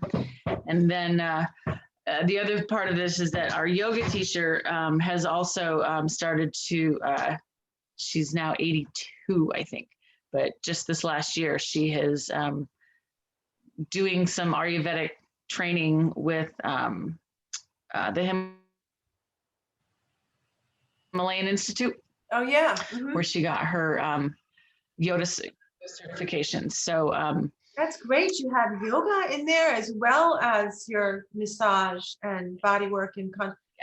then the other part of this is that our yoga teacher has also started to, she's now 82, I think, but just this last year, she has doing some Ayurvedic training with the Himalayan Institute. Oh yeah. Where she got her yoga certifications. So that's great. You have yoga in there as well as your massage and body work and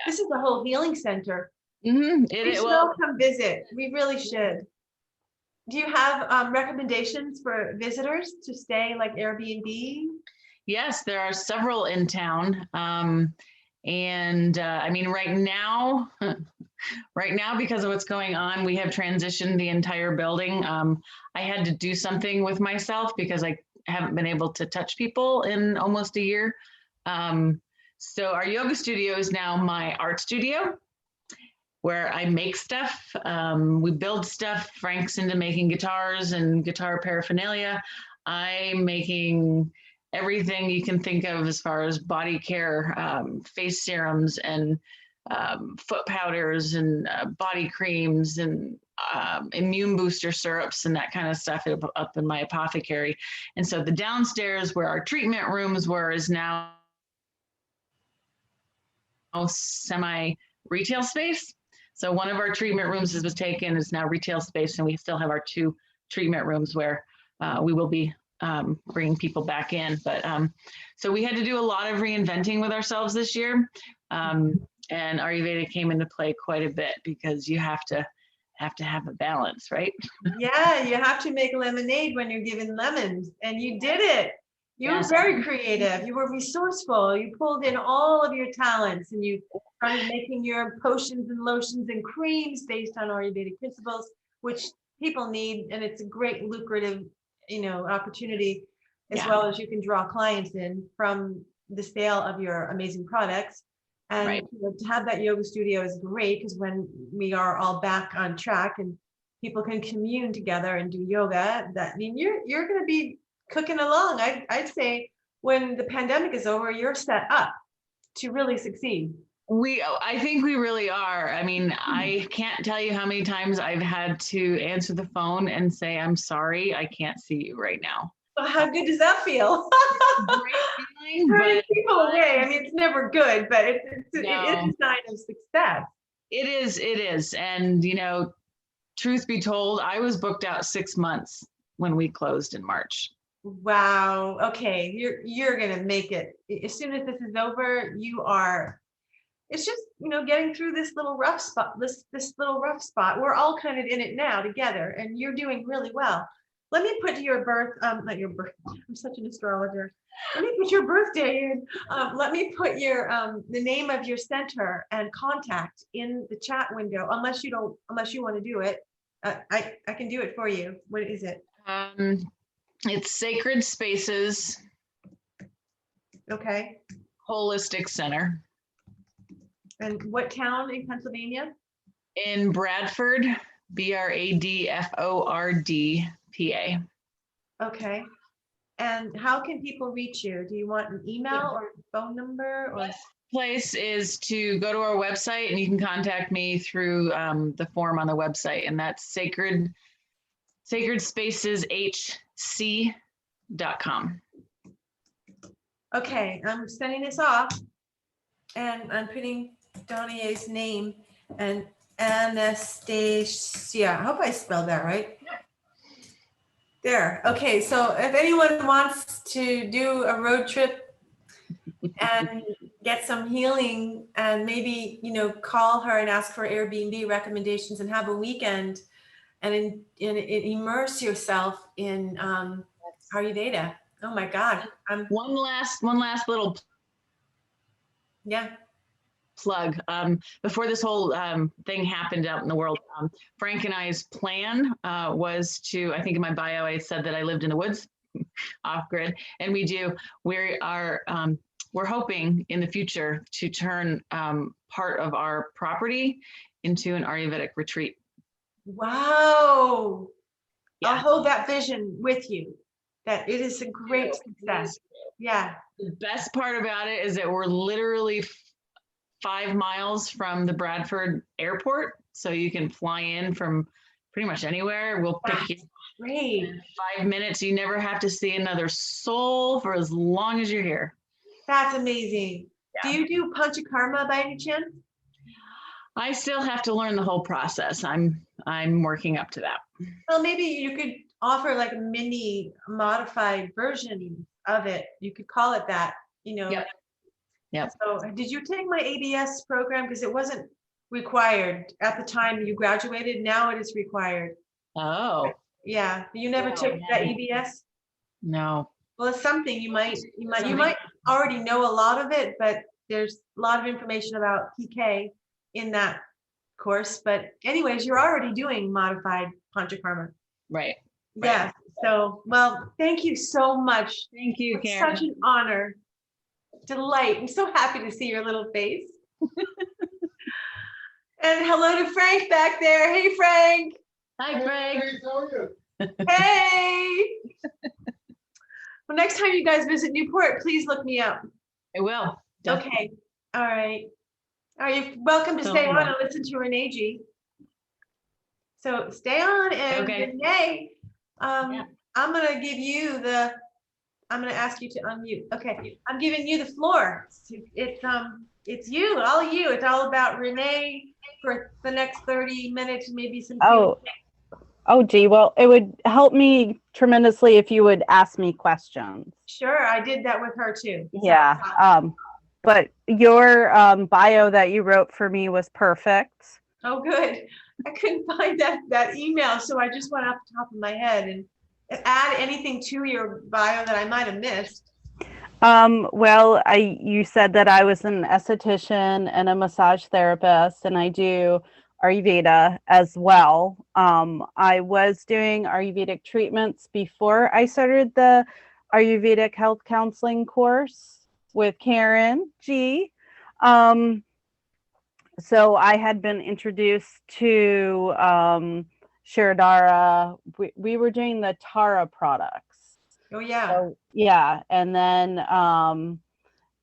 This is a whole healing center. We should all come visit. We really should. Do you have recommendations for visitors to stay, like Airbnb? Yes, there are several in town. I mean, right now, because of what's going on, we have transitioned the entire building. I had to do something with myself because I haven't been able to touch people in almost a year. So our yoga studio is now my art studio, where I make stuff. We build stuff. Frank's into making guitars and guitar paraphernalia. I'm making everything you can think of as far as body care, face serums and foot powders and body creams and immune booster syrups and that kind of stuff up in my apothecary. And so the downstairs where our treatment rooms were is now semi-retail space. So one of our treatment rooms was taken, is now retail space, and we still have our 2 treatment rooms where we will be bringing people back in. But so we had to do a lot of reinventing with ourselves this year. And Ayurveda came into play quite a bit because you have to have a balance, right? Yeah, you have to make lemonade when you're given lemons, and you did it. You were Yes. very creative. You were resourceful. You pulled in all of your talents, and you started making your potions and lotions and creams based on Ayurvedic principles, which people need, and it's a great lucrative, opportunity, as Yeah. well as you can draw clients in from the sale of your amazing products. And Right. to have that yoga studio is great, because when we are all back on track and people can commune together and do yoga, you're going to be cooking along. I'd say when the pandemic is over, you're set up to really succeed. I think we really are. I mean, I can't tell you how many times I've had to answer the phone and say, I'm sorry, I can't see you right now. Well, how good does that feel? Great feeling, Turning but people away. I mean, it's never good, but it is No. a sign of success. it is. And, truth be told, I was booked out 6 months when we closed in March. Wow. Okay. You're gonna make it. As soon as this is over, it's just, getting through this little rough spot, this little rough spot. We're all kind of in it now together, and you're doing really well. Let me put your birth, not your birth, I'm such an astrologer. Let me put your birthday in. Let me put your the name of your center and contact in the chat window, unless you want to do it. I can do it for you. What is it? It's Sacred Spaces Okay. Holistic Center And what town in Pennsylvania? in Bradford, Bradford, PA. Okay. And how can people reach you? Do you want an email or phone number? Or Place is to go to our website, and you can contact me through the form on the website, and that's sacredspaceshc.com. okay, I'm sending this off, and I'm putting Donnie's name and Anastasia. I hope I spelled that right. There. Okay, so if anyone wants to do a road trip and get some healing, and maybe call her and ask for Airbnb recommendations and have a weekend and immerse yourself in Ayurveda. Oh my God. One last little Yeah. plug. Before this whole thing happened out in the world, Frank and I's plan was to, I think in my bio, I said that I lived in the woods off grid, and we do. We're hoping in the future to turn part of our property into an Ayurvedic retreat. Wow. Yeah. I'll hold that vision with you, that it is a great success. Yeah. The best part about it is that we're literally 5 miles from the Bradford airport. So you can fly in from pretty much anywhere. We'll pick you Great. in 5 minutes. You never have to see another soul for as long as you're here. That's amazing. Yeah. Do you do panchakarma by any chance? I still have to learn the whole process. I'm working up to that. Well, maybe you could offer like a mini modified version of it. You could call it that, Yep. Yep. So did you take my ABS program? Because it wasn't required at the time you graduated. Now it is required. Oh. Yeah. You never took that ABS? No. Well, it's something you might already know a lot of it, but there's a lot of information about PK in that course. But anyways, you're already doing modified panchakarma. Right. Yeah. So, well, thank you so much. Thank you, It's Karen. such an honor. Delight. I'm so happy to see your little face. And hello to Frank back there. Hey, Frank. Hi, Frank. Hey. Well, next time you guys visit Newport, please look me up. I will. Okay. All right. You're welcome to stay on and listen to Renee G. So stay on, and Okay. Renee, Yeah. I'm going to ask you to unmute. Okay. I'm giving you the floor. It's It's you, all you. It's all about Renee for the next 30 minutes, maybe some Oh, gee. Well, it would help me tremendously if you would ask me questions. Sure, I did that with her too. Yeah. So, But your bio that you wrote for me was perfect. oh, good. I couldn't find that email, so I just went off the top of my head and add anything to your bio that I might have missed. Well, you said that I was an esthetician and a massage therapist, and I do Ayurveda as well. I was doing Ayurvedic treatments before I started the Ayurvedic health counseling course with Karen G. So I had been introduced to Shiradara. We were doing the Tara products. Oh, yeah. So, yeah, and then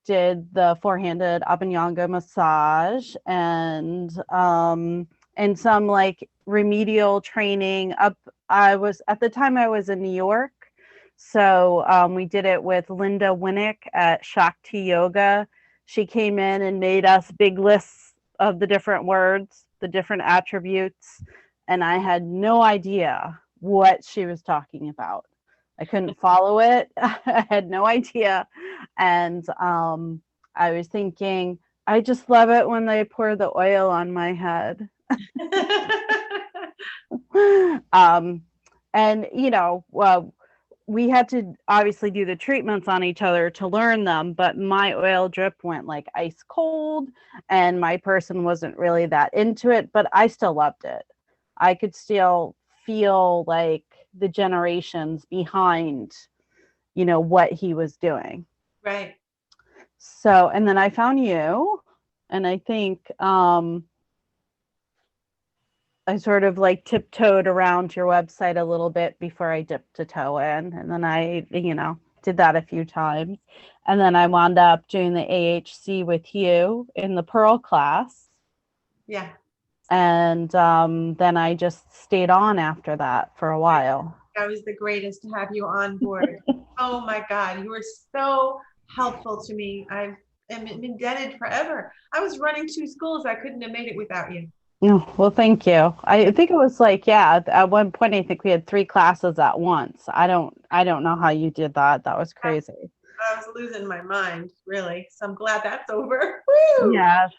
did the four-handed Abhyanga massage and some like remedial training up. I was at the time I was in New York, so we did it with Linda Winnick at Shakti Yoga. She came in and made us big lists of the different words, the different attributes, and I had no idea what she was talking about. I couldn't follow it. I had no idea. And I was thinking, I just love it when they pour the oil on my head. And, we had to obviously do the treatments on each other to learn them, but my oil drip went like ice cold and my person wasn't really that into it, but I still loved it. I could still feel like the generations behind, what he was doing. Right. So, and then I found you, and I think I sort of like tiptoed around your website a little bit before I dipped a toe in. And then I, did that a few times. And then I wound up doing the AHC with you in the Pearl class. Yeah. And then I just stayed on after that for a while. That was the greatest to have you on board. Oh my God, you were so helpful to me. I am indebted forever. I was running 2 schools. I couldn't have made it without you. Oh, well, thank you. I think it was like, at one point, I think we had 3 classes at once. I don't know how you did that. That was crazy. I was losing my mind, really. So I'm glad that's over. Woo! Yes.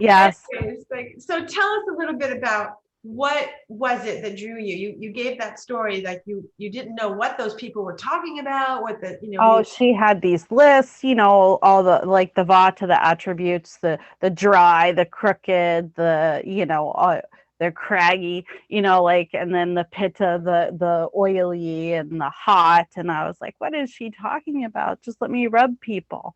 Yes. Anyways, so tell us a little bit about what was it that drew you? You gave that story like you didn't know what those people were talking about, what the, Oh, she had these lists, all the like the vata, the attributes, the dry, the crooked, the they're craggy, and then the pitta, the oily and the hot. And I was like, what is she talking about? Just let me rub people.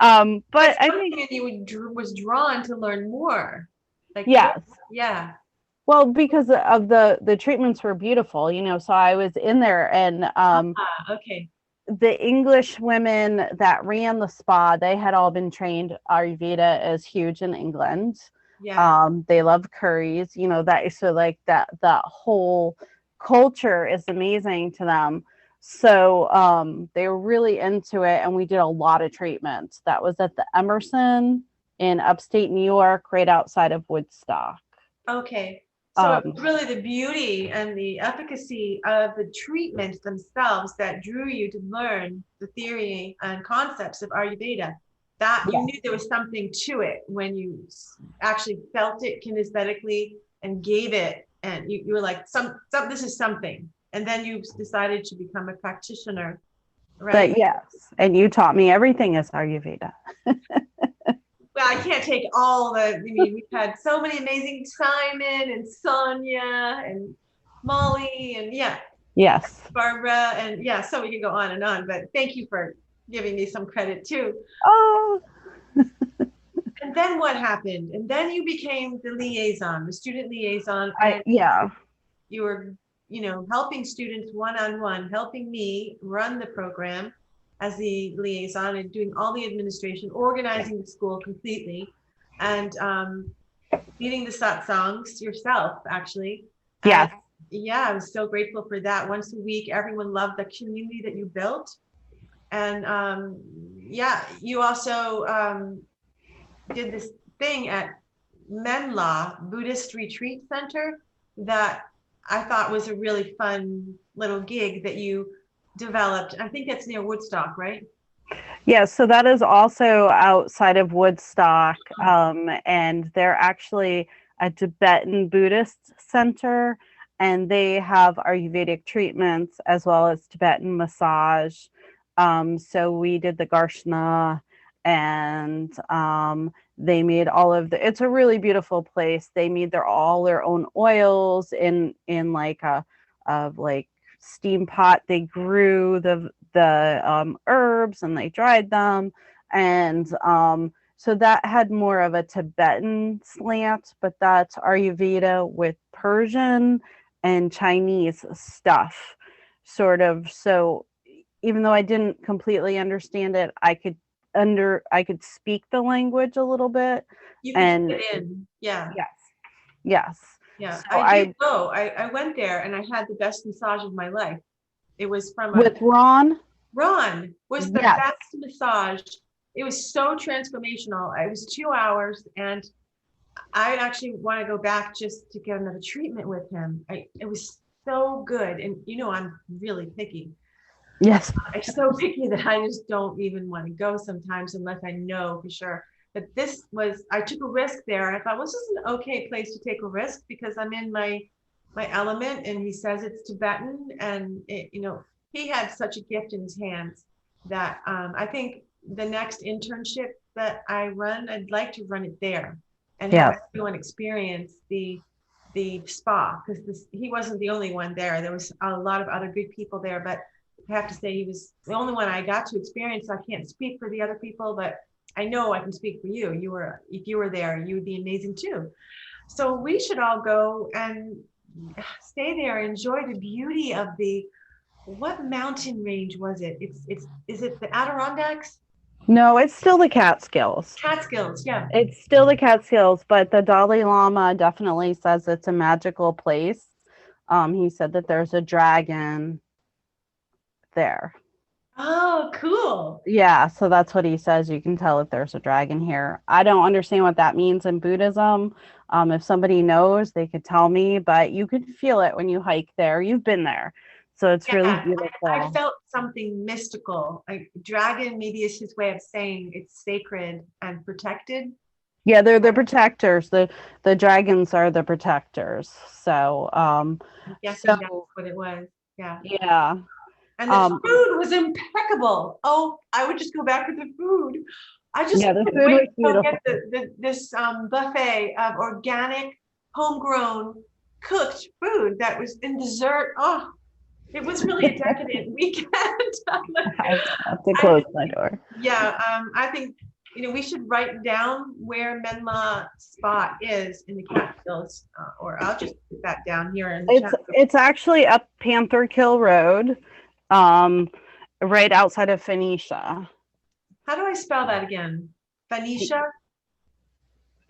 But I think you was drawn to learn more. Yes. Yeah. Well, because of the treatments were beautiful, so I was in there and Okay. the English women that ran the spa, they had all been trained. Ayurveda is huge in England. Yeah. They love curries, that whole culture is amazing to them. So they were really into it, and we did a lot of treatments. That was at the Emerson in upstate New York, right outside of Woodstock. Okay. So it was really the beauty and the efficacy of the treatments themselves that drew you to learn the theory and concepts of Ayurveda. That you knew there was something to it when you actually felt it kinesthetically and gave it, and you were like, this is something. And then you decided to become a practitioner, right? But yes, and you taught me everything is Ayurveda. Well, I can't take all we've had so many amazing Simon and Sonia and Molly and Yes. Barbara and so we can go on and on, but thank you for giving me some credit too. Oh. And then what happened? And then you became the liaison, the student liaison. You were, helping students one-on-one, helping me run the program as the liaison and doing all the administration, organizing the school completely, and leading the satsangs yourself, actually. Yes. And I was so grateful for that. Once a week, everyone loved the community that you built. And yeah, you also did this thing at Menla Buddhist Retreat Center that I thought was a really fun little gig that you developed. I think that's near Woodstock, right? Yeah, so that is also outside of Woodstock, and they're actually a Tibetan Buddhist center, and they have Ayurvedic treatments as well as Tibetan massage. So we did the Garshna, and they made all of the. It's a really beautiful place. They made all their own oils in like a like steam pot. They grew the herbs and they dried them, and so that had more of a Tibetan slant, but that's Ayurveda with Persian and Chinese stuff, sort of. So even though I didn't completely understand it, I could speak the language a little bit. You can And get in. Yeah. Yes. Yeah. So I did go. I went there and I had the best massage of my life. It was from a with Ron. Ron was the Yes. best massage. It was so transformational. It was 2 hours, and I actually want to go back just to get another treatment with him. It was so good, and I'm really picky. Yes. I'm so picky that I just don't even want to go sometimes unless I know for sure. But I took a risk there. I thought, well, this is an okay place to take a risk because I'm in my element, and he says it's Tibetan, and he had such a gift in his hands that I think the next internship that I run, I'd like to run it there and have everyone experience the spa, because he wasn't the only one there. There was a lot of other good people there, but I have to say he was the only one I got to experience. I can't speak for the other people, but I know I can speak for you. If you were there, you would be amazing too. So we should all go and stay there, enjoy the beauty of what mountain range was it? Is it the Adirondacks? No, it's still the Catskills. Catskills, yeah. It's still the Catskills, but the Dalai Lama definitely says it's a magical place. He said that there's a dragon there. Oh, cool. Yeah, so that's what he says. You can tell if there's a dragon here. I don't understand what that means in Buddhism. If somebody knows, they could tell me, but you could feel it when you hike there. You've been there. So it's really beautiful. I felt something mystical. Dragon maybe is his way of saying it's sacred and protected. Yeah, they're the protectors. The dragons are the protectors. So I'm guessing that's what it was. Yeah. Yeah. And the food was impeccable. Oh, I would just go back to the food. I just the food wait was to get this buffet of organic, homegrown, cooked food that was in dessert. Oh, it was really a decadent weekend. I have to close my door. Yeah, I think we should write down where Menla Spa is in the Catskills, or I'll just put that down here in the chat. It's actually up Panther Kill Road, right outside of Phoenicia. How do I spell that again? Phoenicia?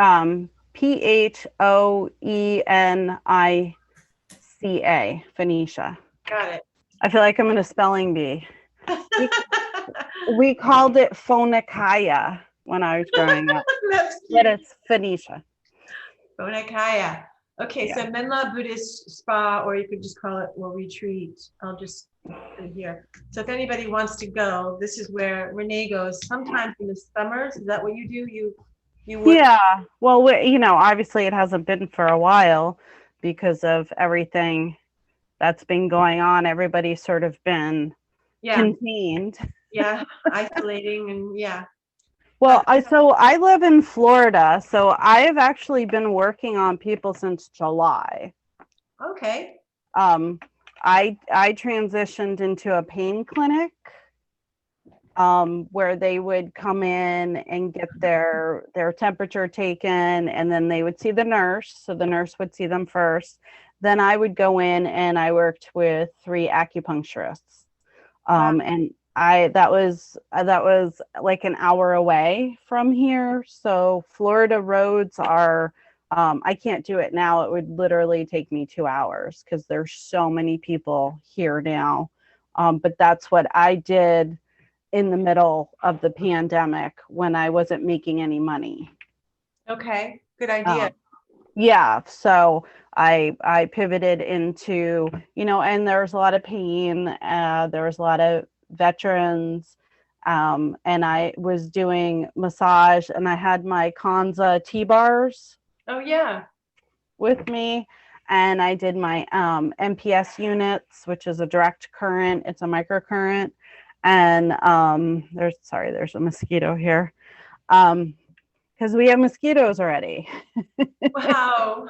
Phoenica, Phoenicia. Got it. I feel like I'm in a spelling bee. We called it Phoenica when I was growing up. But it's Phoenicia. Phoenica. Okay, so Menla Buddhist Spa, or you could just call it retreat. I'll just put it here. So if anybody wants to go, this is where Renee goes. Sometimes in the summers, is that what you do? You work? Yeah. Well, obviously it hasn't been for a while because of everything that's been going on. Everybody's sort of been contained. Yeah, isolating and Well, I live in Florida, so I have actually been working on people since July. Okay. I transitioned into a pain clinic, where they would come in and get their temperature taken, and then they would see the nurse. So the nurse would see them first. Then I would go in and I worked with 3 acupuncturists. And that was like an hour away from here. So Florida roads are, I can't do it now. It would literally take me 2 hours because there's so many people here now. But that's what I did in the middle of the pandemic when I wasn't making any money. Okay, good idea. Yeah, so I pivoted into, and there's a lot of pain. There was a lot of veterans, and I was doing massage, and I had my Kanza T-bars Oh yeah. with me, and I did my MPS units, which is a direct current. It's a microcurrent, and there's a mosquito here, because we have mosquitoes already. Wow.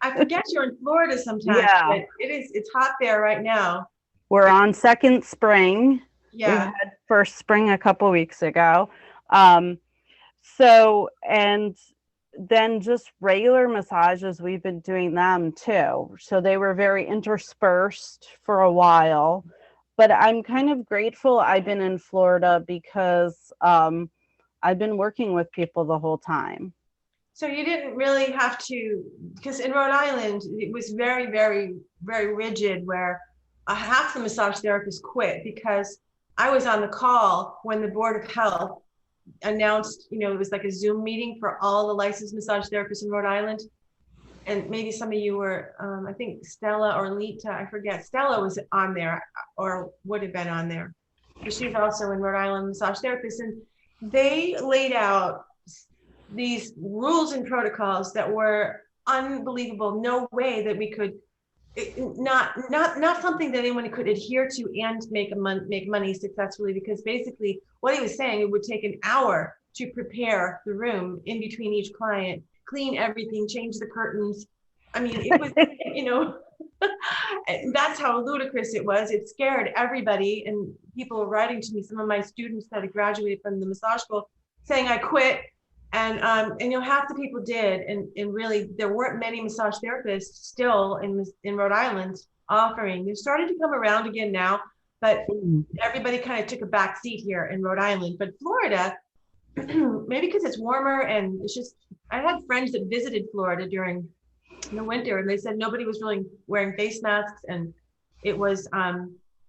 I forget you're in Florida sometimes. Yeah. But it's hot there right now. We're on second spring. We Yeah. had first spring a couple weeks ago. And then just regular massages, we've been doing them too. So they were very interspersed for a while. But I'm kind of grateful I've been in Florida because I've been working with people the whole time. So you didn't really have to, because in Rhode Island, it was very, very, very rigid where half the massage therapists quit because I was on the call when the Board of Health announced, it was like a Zoom meeting for all the licensed massage therapists in Rhode Island. And maybe some of you were, I think Stella or Lita, I forget. Stella was on there or would have been on there. But she's also in Rhode Island massage therapist. And they laid out these rules and protocols that were unbelievable. No way that we could, not something that anyone could adhere to and make money successfully, because basically what he was saying, it would take an hour to prepare the room in between each client, clean everything, change the curtains. I mean, it was, that's how ludicrous it was. It scared everybody. And people were writing to me, some of my students that had graduated from the massage school, saying I quit. And half the people did. And really, there weren't many massage therapists still in Rhode Island offering. They're starting to come around again now, but everybody kind of took a back seat here in Rhode Island. But Florida, maybe because it's warmer and it's just, I had friends that visited Florida during the winter and they said nobody was really wearing face masks and it was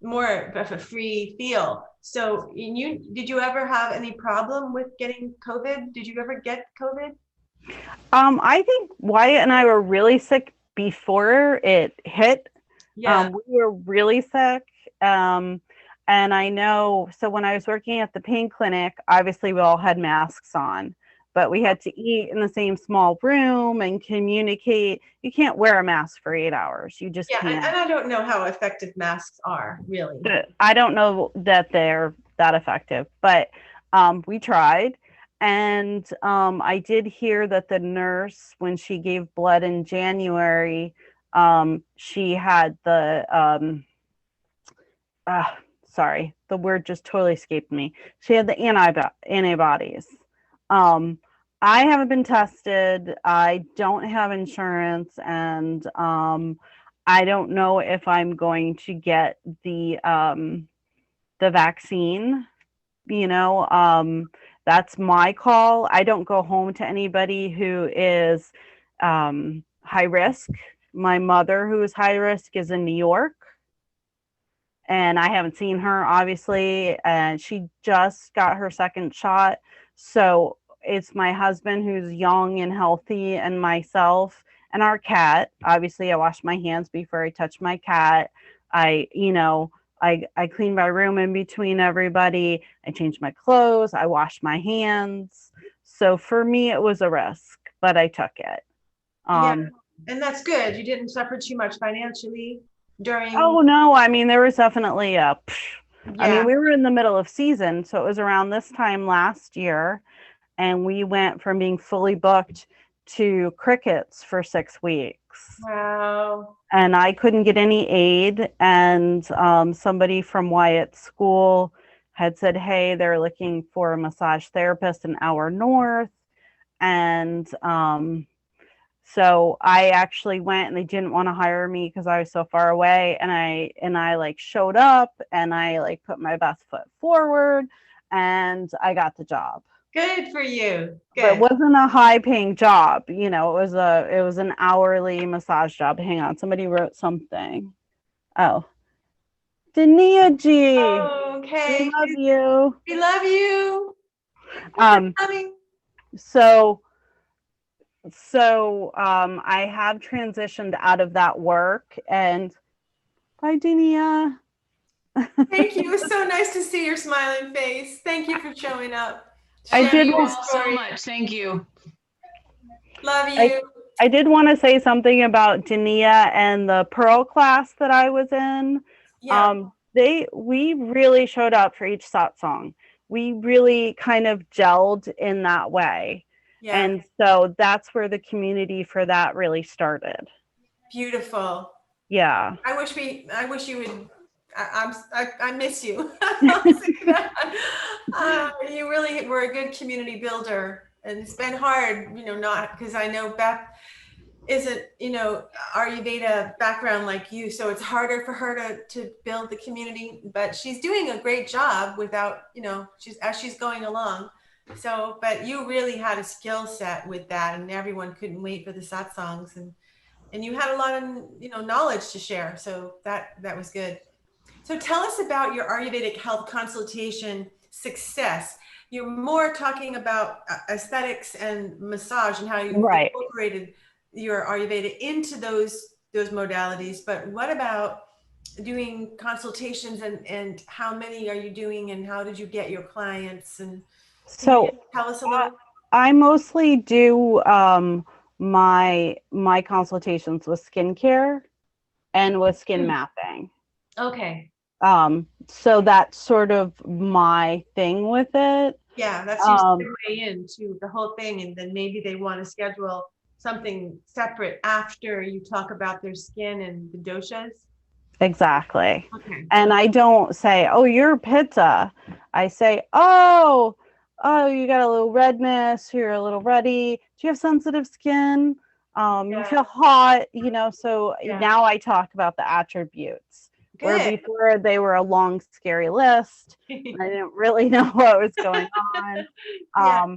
more of a free feel. So did you ever have any problem with getting COVID? Did you ever get COVID? I think Wyatt and I were really sick before it hit. Yeah. We were really sick. And I know, so when I was working at the pain clinic, obviously we all had masks on, but we had to eat in the same small room and communicate. You can't wear a mask for 8 hours. You just can't. And I don't know how effective masks are, really. I don't know that they're that effective, but we tried. And I did hear that the nurse, when she gave blood in January, she had the, sorry, the word just totally escaped me. She had the antibodies. I haven't been tested. I don't have insurance, and I don't know if I'm going to get the vaccine. That's my call. I don't go home to anybody who is high risk. My mother, who is high risk, is in New York, and I haven't seen her, obviously, and she just got her second shot. So it's my husband, who's young and healthy, and myself and our cat. Obviously, I wash my hands before I touch my cat. I clean my room in between everybody. I change my clothes. I wash my hands. So for me, it was a risk, but I took it. And that's good. You didn't suffer too much financially during. Oh no, I mean, there was definitely I mean, we were in the middle of season, so it was around this time last year, and we went from being fully booked to crickets for 6 weeks. Wow. And I couldn't get any aid. And somebody from Wyatt's school had said, hey, they're looking for a massage therapist an hour north. And so I actually went, and they didn't want to hire me because I was so far away. And I like showed up, and I like put my best foot forward, and I got the job. Good for you. Good. But it wasn't a high paying job. It was an hourly massage job. Hang on, somebody wrote something. Oh, Dania G. Oh, Okay. We love you. We love you. Um, Honey. so I have transitioned out of that work, and bye, Dunia. Thank you. It was so nice to see your smiling face. Thank you for showing up. I Love did you Sharing all your so story. much. Thank you. Love you. I did want to say something about Dania and the Pearl class that I was in. Yeah. We really showed up for each satsang. We really kind of gelled in that way. Yeah. And so that's where the community for that really started. Beautiful. Yeah. I wish you would. I miss you. You really were a good community builder, and it's been hard, not because I know Beth isn't, Ayurveda background like you, so it's harder for her to build the community, but she's doing a great job without, she's going along. So, but you really had a skill set with that, and everyone couldn't wait for the satsangs, and you had a lot of knowledge to share, so that was good. So tell us about your Ayurvedic health consultation success. You're more talking about aesthetics and massage and how you Right. incorporated your Ayurveda into those modalities, but what about doing consultations, and how many are you doing, and how did you get your clients, and can you tell us a little? I mostly do my consultations with skincare and with skin mapping. Okay. So that's sort of my thing with it. Yeah, that's your way into the whole thing, and then maybe they want to schedule something separate after you talk about their skin and the doshas. Exactly. Okay. And I don't say, "Oh, you're Pitta." I say, "Oh, you got a little redness. You're a little ruddy. Do you have sensitive skin? You feel hot, So Yeah. now I talk about the attributes. Where Good. before they were a long, scary list. I didn't really know what was going on. Yeah.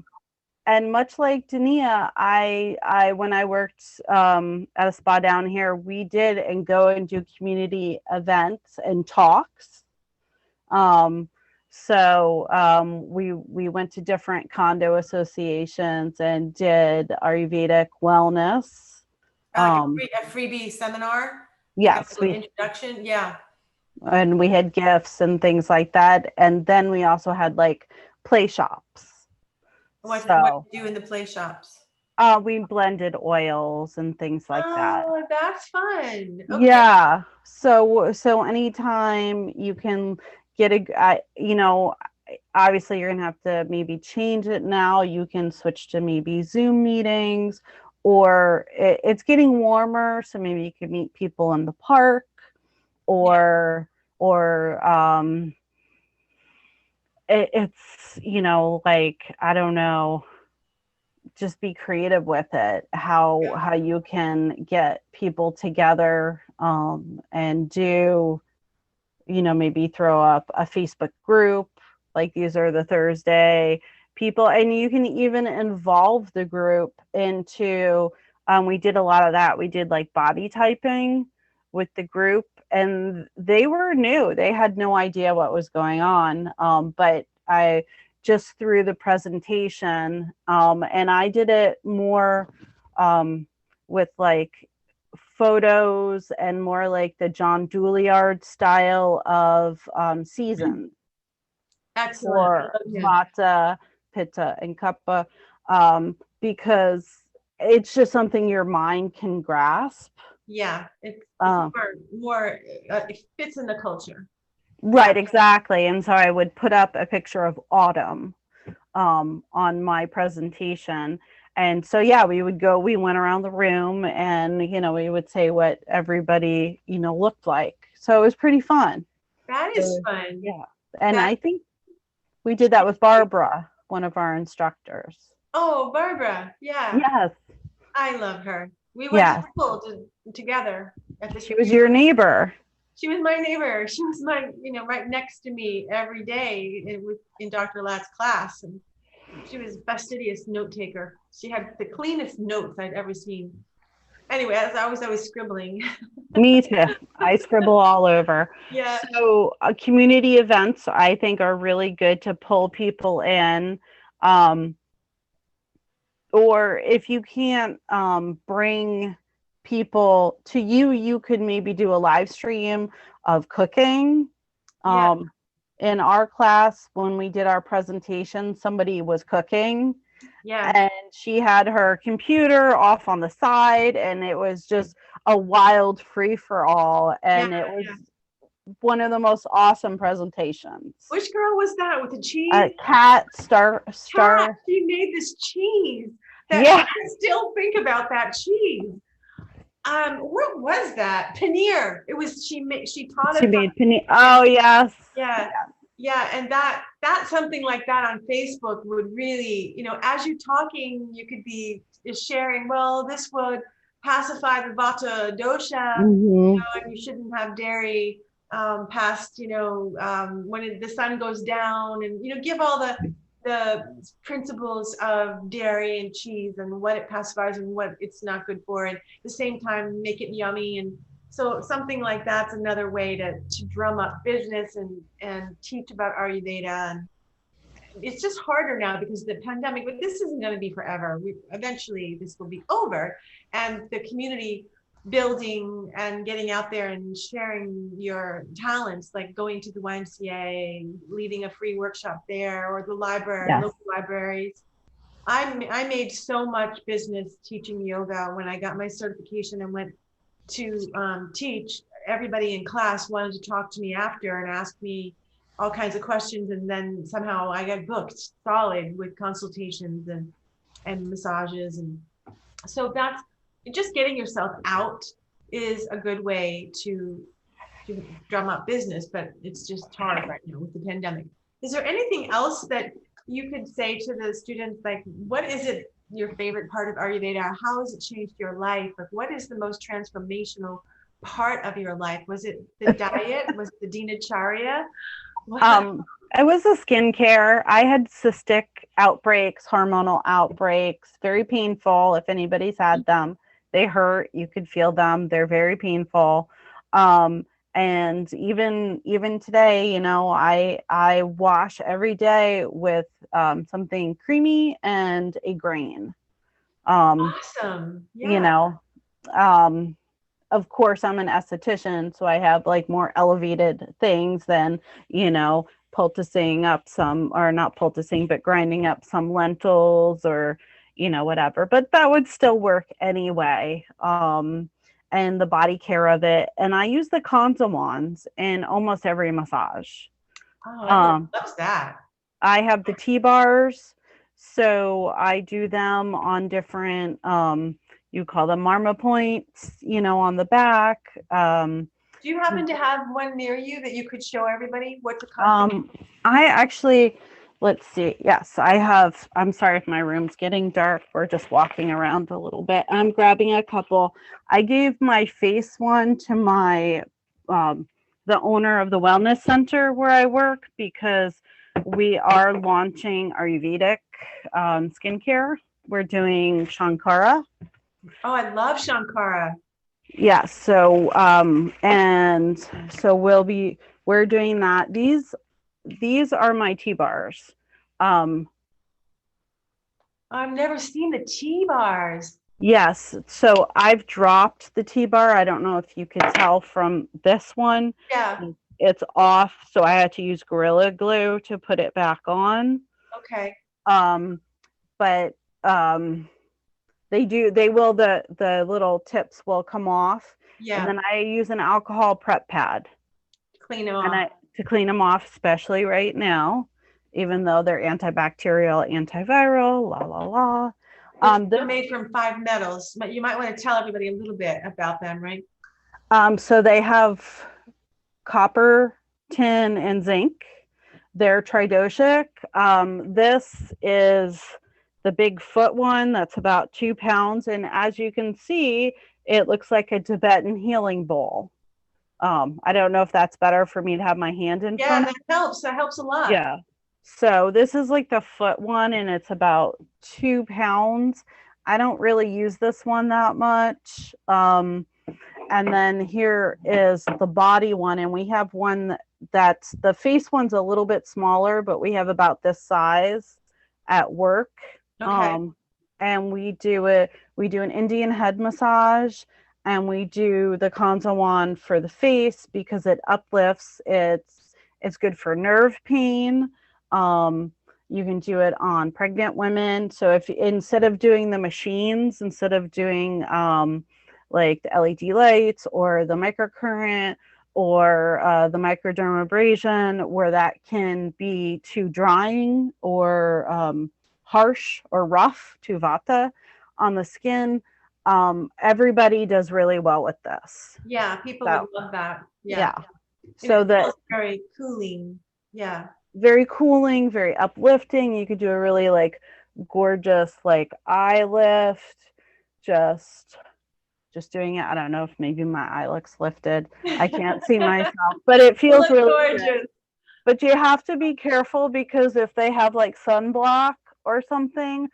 And much like Dania, I when I worked at a spa down here, we did and go and do community events and talks. We went to different condo associations and did Ayurvedic wellness. Like a freebie seminar. Yes, like introduction. Yeah. And we had gifts and things like that. And then we also had like play shops. What do you do in the play shops? We blended oils and things like that. Oh, that's fun. Okay. Yeah. So anytime you can get obviously you're gonna have to maybe change it now. You can switch to maybe Zoom meetings, or it's getting warmer, so maybe you could meet people in the park, or it's like, I don't know, just be creative with it, how you can get people together, and do, maybe throw up a Facebook group, like these are the Thursday people, and you can even involve the group into, we did a lot of that. We did like body typing with the group, and they were new. They had no idea what was going on. But I just through the presentation, and I did it more with like photos and more like the John Juilliard style of seasons. Excellent. For Vata, Pitta, and Kapha, because it's just something your mind can grasp. Yeah, it's more it fits in the culture. Right, exactly. And so I would put up a picture of autumn on my presentation. And so, yeah, we went around the room, and, we would say what everybody, looked like. So it was pretty fun. That is fun. Yeah. And I think we did that with Barbara, one of our instructors. Oh, Barbara. Yeah. Yes. I love her. We went to school together. She was your neighbor. She was my neighbor. She was my, right next to me every day in Dr. Latt's class. And she was fastidious note taker. She had the cleanest notes I'd ever seen. Anyway, as I was always scribbling. Me too. I scribble all over. Yeah. So community events, I think, are really good to pull people in. Or if you can't bring people to you, you could maybe do a live stream of cooking. Yeah. In our class, when we did our presentation, somebody was cooking. Yeah. And she had her computer off on the side, and it was just a wild free for all. And it was one of the most awesome presentations. Which girl was that with the cheese? Cat Star. Kat, she made this cheese. Yeah. I still think about that cheese. What was that? Paneer. It was she taught us. She made paneer. Oh yes. Yeah. Yeah, and that's something like that on Facebook would really, as you're talking, you could be sharing, well, this would pacify the Vata dosha, Mhm. and you shouldn't have dairy past, when the sun goes down, and, give all the principles of dairy and cheese and what it pacifies and what it's not good for, and at the same time, make it yummy. And so something like that's another way to drum up business and teach about Ayurveda. And it's just harder now because of the pandemic, but this isn't going to be forever. Eventually this will be over, and the community building and getting out there and sharing your talents, like going to the YMCA, leading a free workshop there, or the library, Yes. local libraries. I made so much business teaching yoga when I got my certification and went to teach. Everybody in class wanted to talk to me after and ask me all kinds of questions, and then somehow I got booked solid with consultations and massages. And so that's just getting yourself out is a good way to drum up business, but it's just hard right now with the pandemic. Is there anything else that you could say to the students, like what is it your favorite part of Ayurveda? How has it changed your life? Like, what is the most transformational part of your life? Was it the diet? Was it the dinacharya? It was the skincare. I had cystic outbreaks, hormonal outbreaks, very painful. If anybody's had them, they hurt. You could feel them. They're very painful. And even today, I wash every day with something creamy and a grain. Awesome. Yeah. Of course, I'm an esthetician, so I have like more elevated things than, poulticing up some, or not poulticing, but grinding up some lentils or, whatever. But that would still work anyway. And the body care of it. And I use the Kanza wands in almost every massage. Oh, I love that. I have the T-bars, so I do them on different, you call them marma points, on the back. Do you happen to have one near you that you could show everybody what to come? I actually, let's see. Yes, I have. I'm sorry if my room's getting dark. We're just walking around a little bit. I'm grabbing a couple. I gave my face one to my, the owner of the wellness center where I work, because we are launching Ayurvedic skincare. We're doing Shankara. Oh, I love Shankara. Yeah. So, and so we're doing that. These are my T-bars. I've never seen the T-bars. Yes. So I've dropped the T-bar. I don't know if you could tell from this one. Yeah. It's off. So I had to use Gorilla Glue to put it back on. Okay. But the little tips will come off. Yeah. And then I use an alcohol prep pad. Clean them off. To clean them off, especially right now, even though they're antibacterial, antiviral, la la la. They're made from 5 metals, but you might want to tell everybody a little bit about them, right? So they have copper, tin, and zinc. They're tridoshic. This is the big foot one that's about 2 pounds, and as you can see, it looks like a Tibetan healing bowl. I don't know if that's better for me to have my hand in front. Yeah, that helps a lot. Yeah. So this is like the foot one, and it's about 2 pounds. I don't really use this one that much. And then here is the body one, and we have one that's the face one's a little bit smaller, but we have about this size at work. Okay. And we do an Indian head massage, and we do the Kansa wand for the face because it uplifts. It's good for nerve pain. You can do it on pregnant women. So if instead of doing the machines, instead of doing like the LED lights or the microcurrent or the microdermabrasion, where that can be too drying or harsh or rough to vata on the skin, everybody does really well with this. Yeah, people So, would love that. Yeah. Yeah. And So it that feels very cooling. Yeah. very cooling, very uplifting. You could do a really like gorgeous like eye lift, just doing it. I don't know if maybe my eye looks lifted. I can't see myself, but it You feels look really gorgeous. good. But you have to be careful because if they have like sunblock or something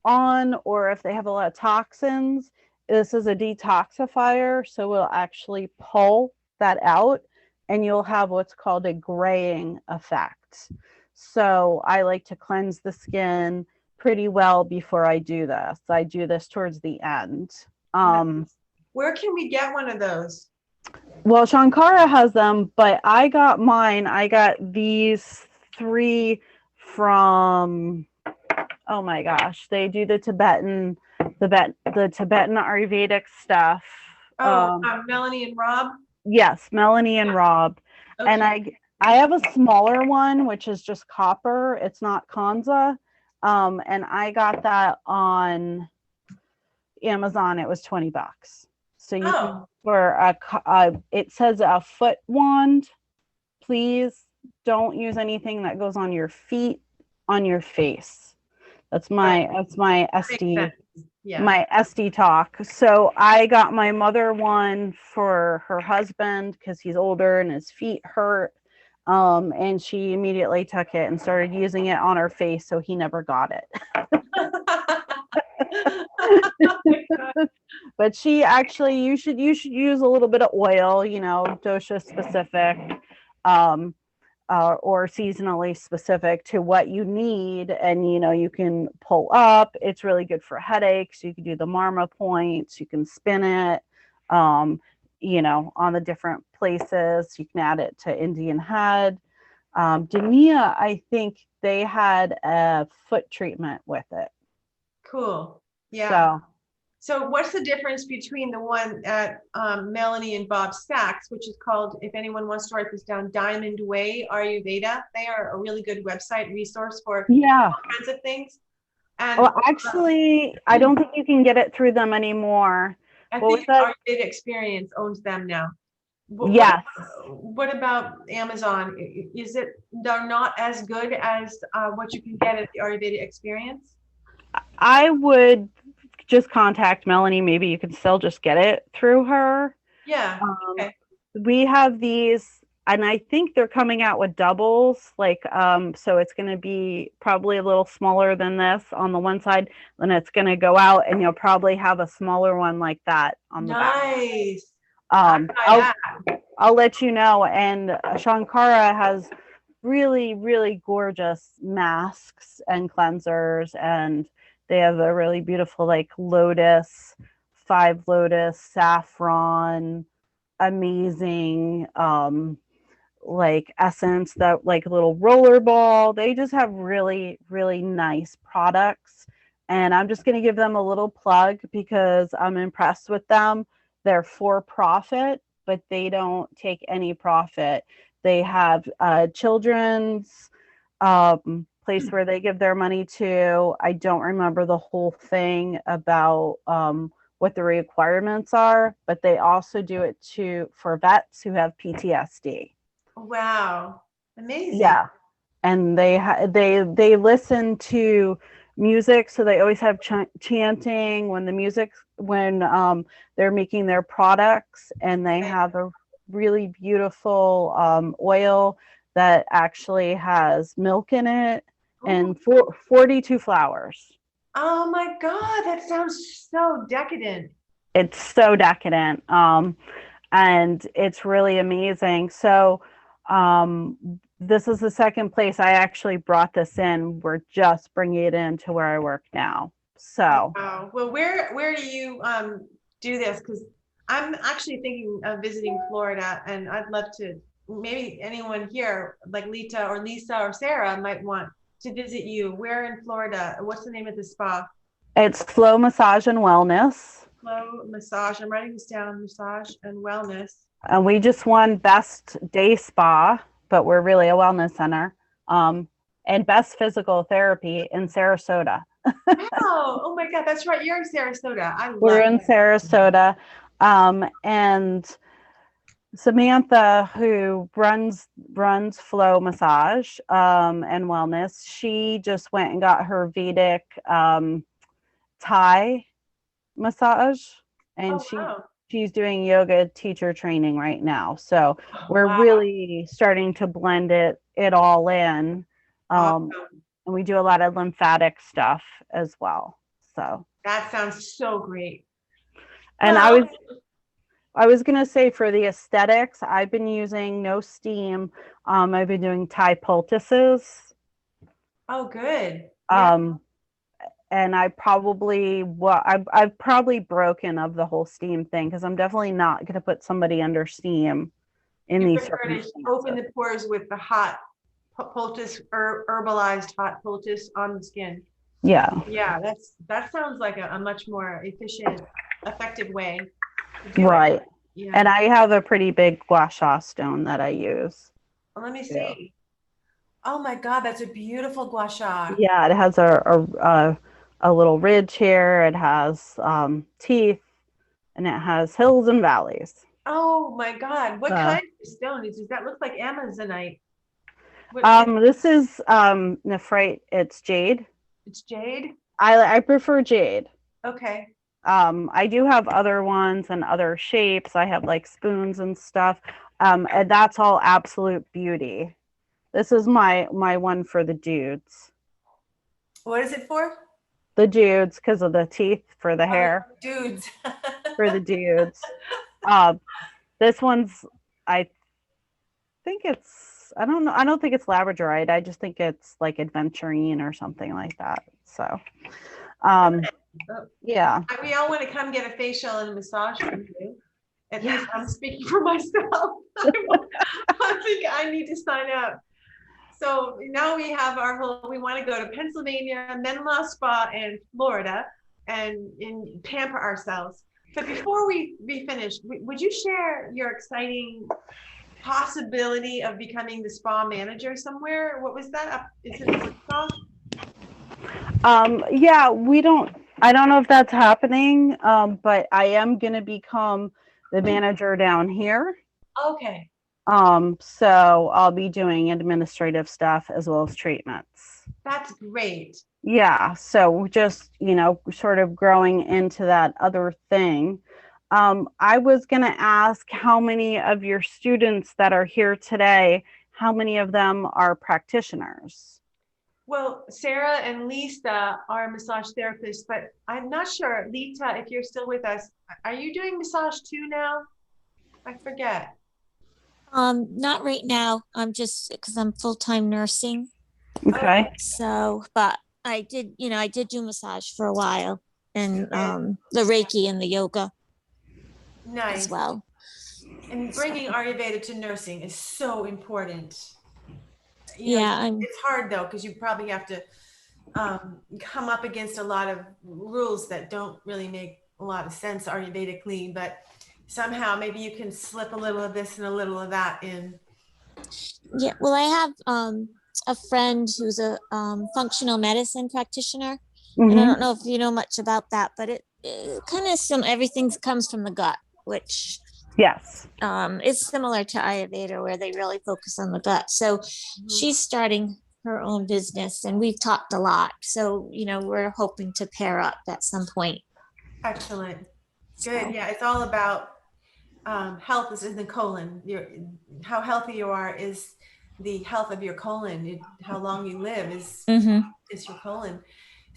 on, or if they have a lot of toxins, this is a detoxifier, so we'll actually pull that out and you'll have what's called a graying effect. So I like to cleanse the skin pretty well before I do this. I do this towards the end. Where can we get one of those? Well, Shankara has them, but I got mine. I got these 3 from, oh my gosh, they do the Tibetan Ayurvedic stuff. Melanie and Rob. Yes, Melanie and Rob. Okay. And I have a smaller one, which is just copper. It's not Kansa. And I got that on Amazon. It was $20. So you can, for it says a foot wand. Please don't use anything that goes on your feet, on your face. That's my SD. Yeah. My SD talk. So I got my mother one for her husband because he's older and his feet hurt. And she immediately took it and started using it on her face, so he never got it. But she actually, you should use a little bit of oil, dosha specific, or seasonally specific to what you need. And, you can pull up. It's really good for headaches. You can do the marma points. You can spin it, on the different places. You can add it to Indian head. Dania, I think they had a foot treatment with it. Cool. Yeah. So So what's the difference between the one at Melanie and Bob Sachs, which is called, if anyone wants to write this down, Diamond Way Ayurveda? They are a really good website resource for all kinds of things. And actually, I don't think you can get it through them anymore. I think Ayurveda Experience owns them now. Yes. What about Amazon? Is it, they're not as good as what you can get at the Ayurveda Experience? I would just contact Melanie. Maybe you can still just get it through her. Yeah. Okay. We have these, and I think they're coming out with doubles, like so it's going to be probably a little smaller than this on the one side, then it's going to go out and you'll probably have a smaller one like that on the back. Nice. I'll let you know. And Shankara has really, really gorgeous masks and cleansers, and they have a really beautiful like lotus, 5 lotus, saffron, amazing like essence, that like little roller ball. They just have really, really nice products. And I'm just going to give them a little plug because I'm impressed with them. They're for profit, but they don't take any profit. They have children's place where they give their money to. I don't remember the whole thing about what the requirements are, but they also do it for vets who have PTSD. Wow, amazing. Yeah, and they listen to music, so they always have chanting when they're making their products, and they have a really beautiful oil that actually has milk in it and 42 flowers. Oh my God, that sounds so decadent. It's so decadent. And it's really amazing. So this is the second place I actually brought this in. We're just bringing it into where I work now. So Wow. Well, where do you do this? Because I'm actually thinking of visiting Florida, and I'd love to. Maybe anyone here, like Lita or Lisa or Sarah, might want to visit you. Where in Florida? What's the name of the spa? it's Flow Massage and Wellness. Flow Massage. I'm writing this down. Massage and Wellness. And we just won Best Day Spa, but we're really a wellness center. And Best Physical Therapy in Sarasota. Oh my God, that's right. You're in Sarasota. I love We're in it. Sarasota. And Samantha, who runs Flow Massage and Wellness, she just went and got her Vedic Thai massage, and Oh, wow. she's doing yoga teacher training right now. So we're Wow. really starting to blend it all in. Awesome. And we do a lot of lymphatic stuff as well. So That sounds so great. and Well, I was gonna say, for the aesthetics, I've been using no steam. I've been doing Thai poultices. oh, good. Yeah. And I've probably broken of the whole steam thing, because I'm definitely not gonna put somebody under steam in You these prefer to circumstances. open the pores with the hot poultice, herbalized hot poultice on the skin. Yeah. Yeah, that sounds like a much more efficient, effective way to do it. Right. Yeah. And I have a pretty big gua sha stone that I use. Let me Yeah. see. Oh my God, that's a beautiful gua sha. Yeah, it has a little ridge here. It has teeth, and it has hills and valleys. Oh my God, what kind of stone is that? Looks like Amazonite. This is nephrite. It's jade. It's jade. I prefer jade. Okay. I do have other ones and other shapes. I have like spoons and stuff. And that's all absolute beauty. This is my one for the dudes. What is it for? The dudes, because of the teeth, for the hair. Dudes. For the dudes. This one's, I think it's, I don't know. I don't think it's labradorite. I just think it's like adventurine or something like that. So, yeah. We all want to come get a facial and a massage from you. At least I'm speaking for myself. I think I need to sign up. So now we have we want to go to Pennsylvania, Menla Spa, and Florida, and pamper ourselves. But before we finish, would you share your exciting possibility of becoming the spa manager somewhere? What was that? Is it a spa? Yeah, I don't know if that's happening, but I am going to become the manager down here. Okay. So I'll be doing administrative stuff as well as treatments. That's great. Yeah. So just, sort of growing into that other thing. I was going to ask, how many of your students that are here today, how many of them are practitioners? Well, Sarah and Lisa are massage therapists, but I'm not sure. Lita, if you're still with us, are you doing massage too now? I forget. Not right now. I'm just because I'm full-time nursing. Okay. So, but I did do massage for a while, and the Reiki and the yoga Nice. as well. And bringing Ayurveda to nursing is so important. It's hard though, because you probably have to come up against a lot of rules that don't really make a lot of sense Ayurvedically, but somehow maybe you can slip a little of this and a little of that in. Yeah, well, I have a friend who's a functional medicine practitioner. Mm-hmm. And I don't know if you know much about that, but it kind of everything comes from the gut, which yes, is similar to Ayurveda, where they really focus on the gut. So she's starting her own business, and we've talked a lot. So we're hoping to pair up at some point. Excellent. Good. Yeah, it's all about health is in the colon. How healthy you are is the health of your colon. How long you live is your colon.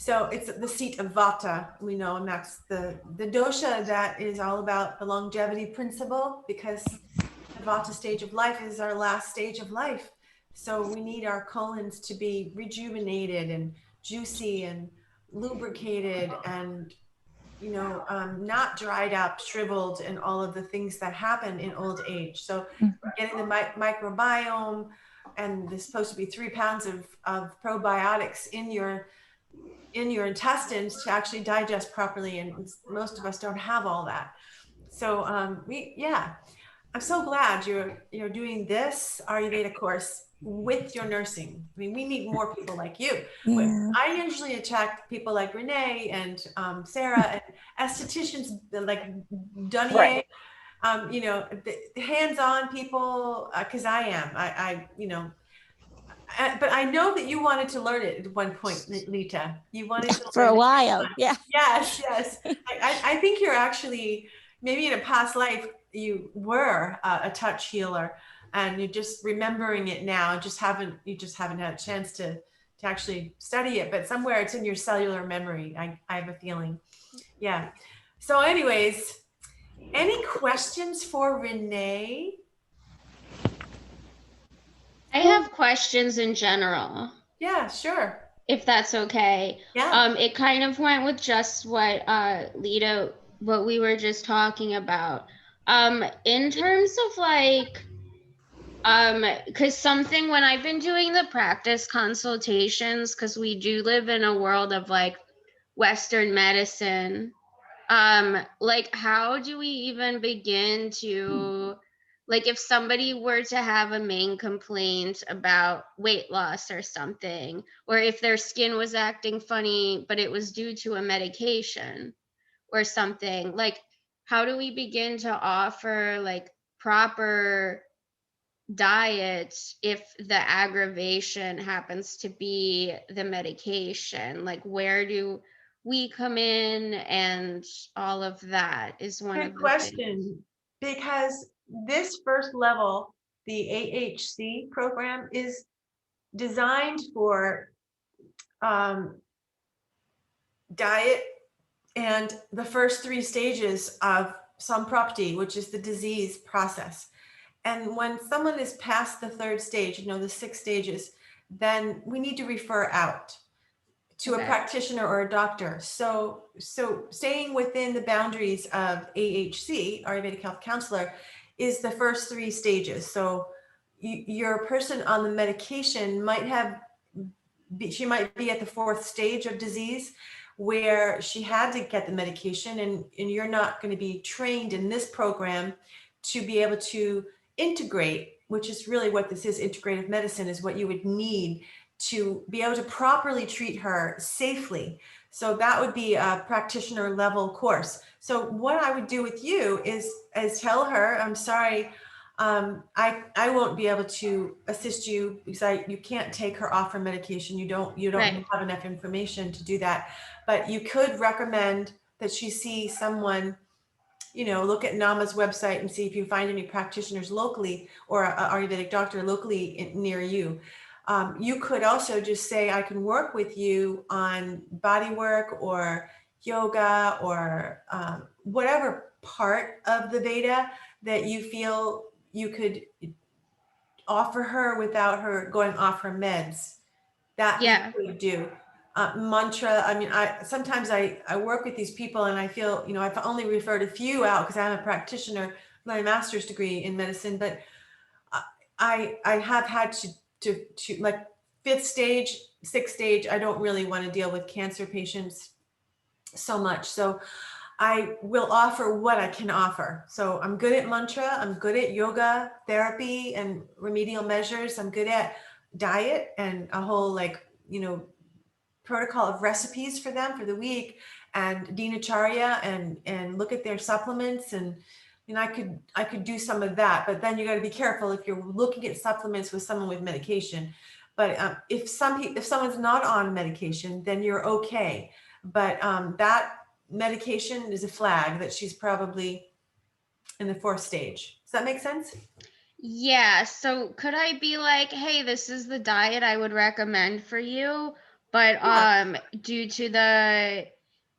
So it's the seat of Vata, we know, and that's the dosha that is all about the longevity principle, because the Vata stage of life is our last stage of life. So we need our colons to be rejuvenated and juicy and lubricated and, not dried up, shriveled, and all of the things that happen in old age. So getting the microbiome, and there's supposed to be 3 pounds of probiotics in your intestines to actually digest properly, and most of us don't have all that. So I'm so glad you're doing this Ayurveda course with your nursing. I mean, we need more people like you. But Yeah. I usually attract people like Renee and Sarah, and estheticians like Dunier. Right. The hands-on people, because I am. But I know that you wanted to learn it at one point, Lita. You wanted to For learn a it. while. Yeah. Yes. I think you're actually, maybe in a past life, you were a touch healer, and you're just remembering it now. You just haven't had a chance to actually study it, but somewhere it's in your cellular memory. I have a feeling. Yeah. So anyways, any questions for Renee? I have questions in general, Yeah, sure. if that's okay. Yeah. It kind of went with just what Lita, what we were just talking about. In terms of like, because something when I've been doing the practice consultations, because we do live in a world of like Western medicine, like how do we even begin to, like if somebody were to have a main complaint about weight loss or something, or if their skin was acting funny but it was due to a medication or something, like how do we begin to offer like proper diet if the aggravation happens to be the medication? Like where do we come in, and all of that is one Good of the things. question. Because this first level, the AHC program, is designed for diet and the first 3 stages of samprapti, which is the disease process. And when someone is past the 3rd stage, the 6 stages, then we need to refer out to a Okay. practitioner or a doctor. So staying within the boundaries of AHC, Ayurvedic Health Counselor, is the first 3 stages. So your person on the medication she might be at the 4th stage of disease, where she had to get the medication, and you're not going to be trained in this program to be able to integrate, which is really what this is. Integrative medicine is what you would need to be able to properly treat her safely. So that would be a practitioner level course. So what I would do with you is tell her, I'm sorry, I won't be able to assist you because you can't take her off her medication. You don't Right. have enough information to do that. But you could recommend that she see someone, look at NAMA's website and see if you find any practitioners locally, or an Ayurvedic doctor locally near you. You could also just say, I can work with you on body work or yoga or whatever part of the Veda that you feel you could offer her without her going off her meds. That Yeah. you could do. Mantra. I mean, sometimes I work with these people and I feel, I've only referred a few out because I'm a practitioner, my master's degree in medicine, but I have had to like 5th stage, 6th stage. I don't really want to deal with cancer patients so much. So I will offer what I can offer. So I'm good at mantra. I'm good at yoga therapy and remedial measures. I'm good at diet and a whole protocol of recipes for them for the week, and dinacharya, and look at their supplements, and I could do some of that. But then you got to be careful if you're looking at supplements with someone with medication. But if someone's not on medication, then you're okay. But that medication is a flag that she's probably in the 4th stage. Does that make sense? Yeah. So could I be like, hey, this is the diet I would recommend for you? But Yeah. due to the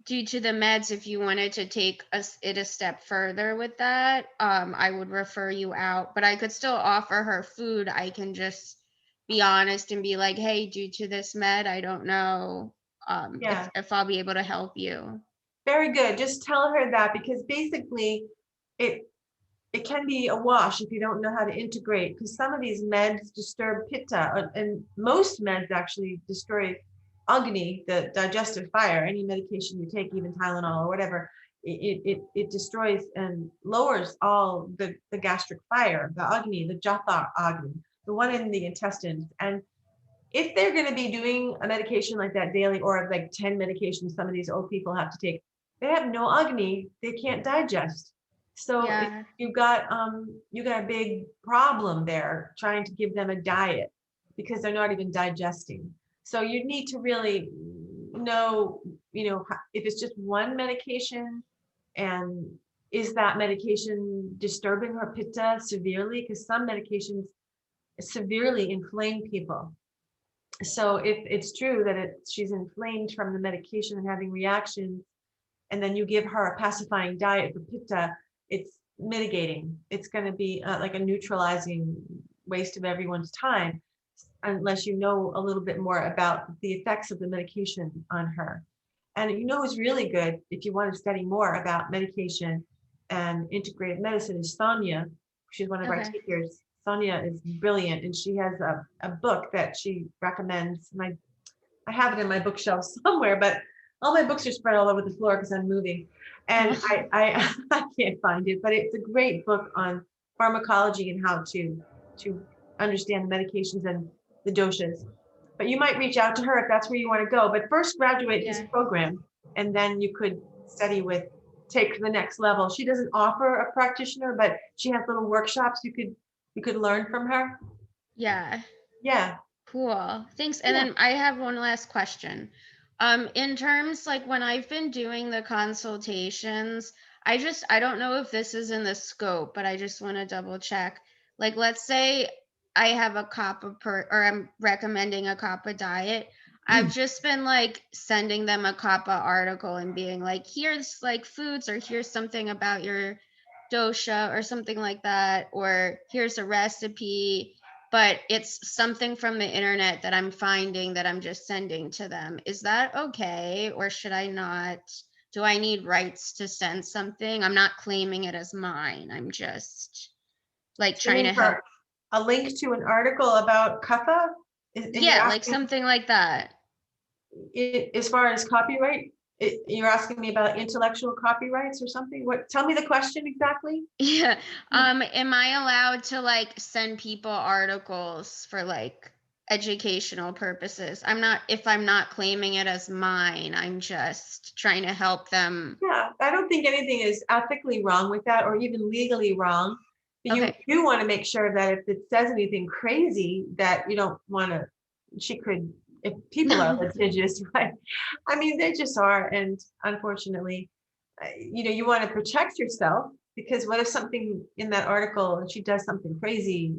meds, if you wanted to take it a step further with that, I would refer you out. But I could still offer her food. I can just be honest and be like, hey, due to this med, I don't know Yeah. if I'll be able to help you. Very good. Just tell her that, because basically it can be a wash if you don't know how to integrate, because some of these meds disturb pitta, and most meds actually destroy agni, the digestive fire. Any medication you take, even Tylenol or whatever, it destroys and lowers all the gastric fire, the agni, the jatha agni, the one in the intestines. And if they're going to be doing a medication like that daily, or like 10 medications some of these old people have to take, they have no agni, they can't digest. So Yeah. you got a big problem there trying to give them a diet, because they're not even digesting. So you need to really know, if it's just one medication, and is that medication disturbing her pitta severely, because some medications severely inflame people. So if it's true that she's inflamed from the medication and having reactions, and then you give her a pacifying diet for pitta, it's mitigating. It's going to be like a neutralizing waste of everyone's time, unless you know a little bit more about the effects of the medication on her. And who's really good, if you want to study more about medication and integrated medicine, is Sonia. She's one of our Okay. teachers. Sonia is brilliant, and she has a book that she recommends. And I have it in my bookshelf somewhere, but all my books are spread all over the floor because I'm moving. And I can't find it, but it's a great book on pharmacology and how to understand the medications and the doshas. But you might reach out to her if that's where you want to go. But first graduate this Yeah. program, and then you could take the next level. She doesn't offer a practitioner, but she has little workshops you could learn from her. Yeah. Yeah. Cool. Thanks. And Yeah. then I have one last question. In terms like when I've been doing the consultations, I don't know if this is in the scope, but I just want to double check. Like let's say I have a kappa or I'm recommending a kappa diet. I've just been like sending them a kappa article and being like, here's like foods, or here's something about your dosha or something like that, or here's a recipe, but it's something from the internet that I'm finding that I'm just sending to them. Is that okay? Or should I not? Do I need rights to send something? I'm not claiming it as mine. I'm just like trying to Sending help. her a link to an article about kapha, and you're Yeah, like asking something like that. as far as copyright, you're asking me about intellectual copyrights or something. Tell me the question exactly. Yeah. Am I allowed to like send people articles for like educational purposes? If I'm not claiming it as mine, I'm just trying to help them. Yeah, I don't think anything is ethically wrong with that, or even legally wrong. But you Okay. do want to make sure that if it says anything crazy, that you don't want to, if people are litigious, right? I mean, they just are. And unfortunately, you want to protect yourself, because what if something in that article, and she does something crazy,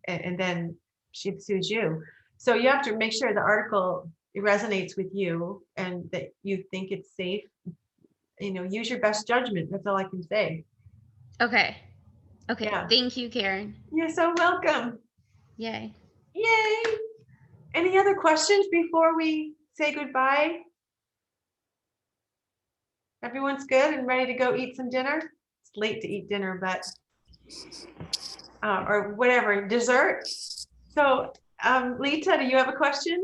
and then she sues you. So you have to make sure the article resonates with you and that you think it's safe. Use your best judgment. That's all I can say. Okay. Okay. Yeah. Thank you, Karen. You're so welcome. Yay. Yay. Any other questions before we say goodbye? Everyone's good and ready to go eat some dinner? It's late to eat dinner, but or whatever, dessert. So, Lita, do you have a question?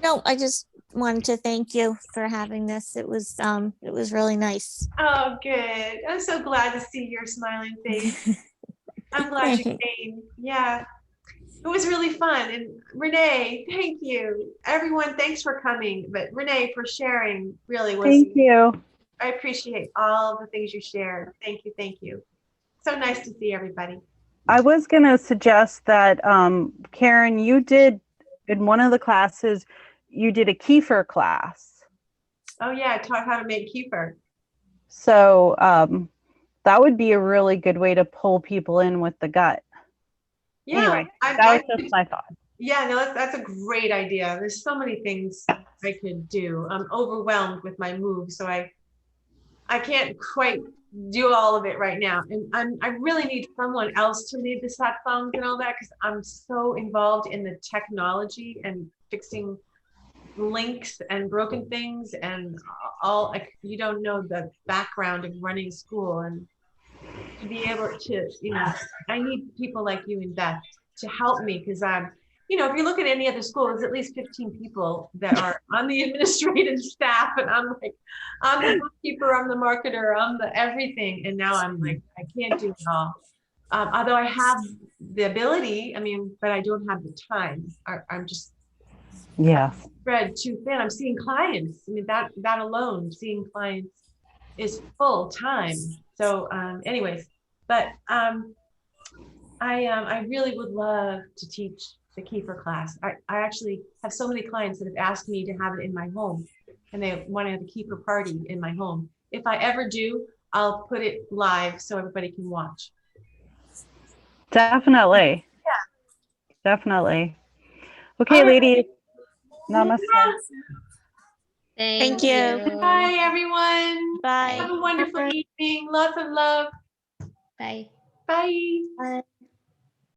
No, I just wanted to thank you for having this. It was really nice. Oh, good. I'm so glad to see your smiling face. I'm glad you came. Yeah. It was really fun. And Renee, thank you. Everyone, thanks for coming. But Renee, for sharing, really was. Thank you. I appreciate all the things you shared. Thank you. Thank you. So nice to see everybody. I was going to suggest that, Karen, you did in one of the classes, you did a kefir class. Oh, yeah. I taught how to make kefir. So that would be a really good way to pull people in with the gut. Yeah. Anyway, that was just my thought. Yeah, no, that's a great idea. There's so many things I could do. I'm overwhelmed with my move, so I can't quite do all of it right now. And I really need someone else to lead the satsangs and all that, because I'm so involved in the technology and fixing links and broken things and all. Like, you don't know the background of running a school, and to be able to, I need people like you and Beth to help me, because if you look at any other school, there's at least 15 people that are on the administrative staff, and I'm like, I'm the bookkeeper, I'm the marketer, I'm the everything, and now I'm like, I can't do it all. Although I have the ability, but I don't have the time. I'm just spread too thin. I'm seeing clients. That alone, seeing clients is full time. So anyways, but I really would love to teach the Kiefer class. I actually have so many clients that have asked me to have it in my home, and they want to have a Kiefer party in my home. If I ever do, I'll put it live so everybody can watch. Definitely. Yeah. Definitely. Okay, ladies. Namaste. Thank you. Bye, everyone. Bye. Have a wonderful evening. Lots of love. Bye. Bye. Bye.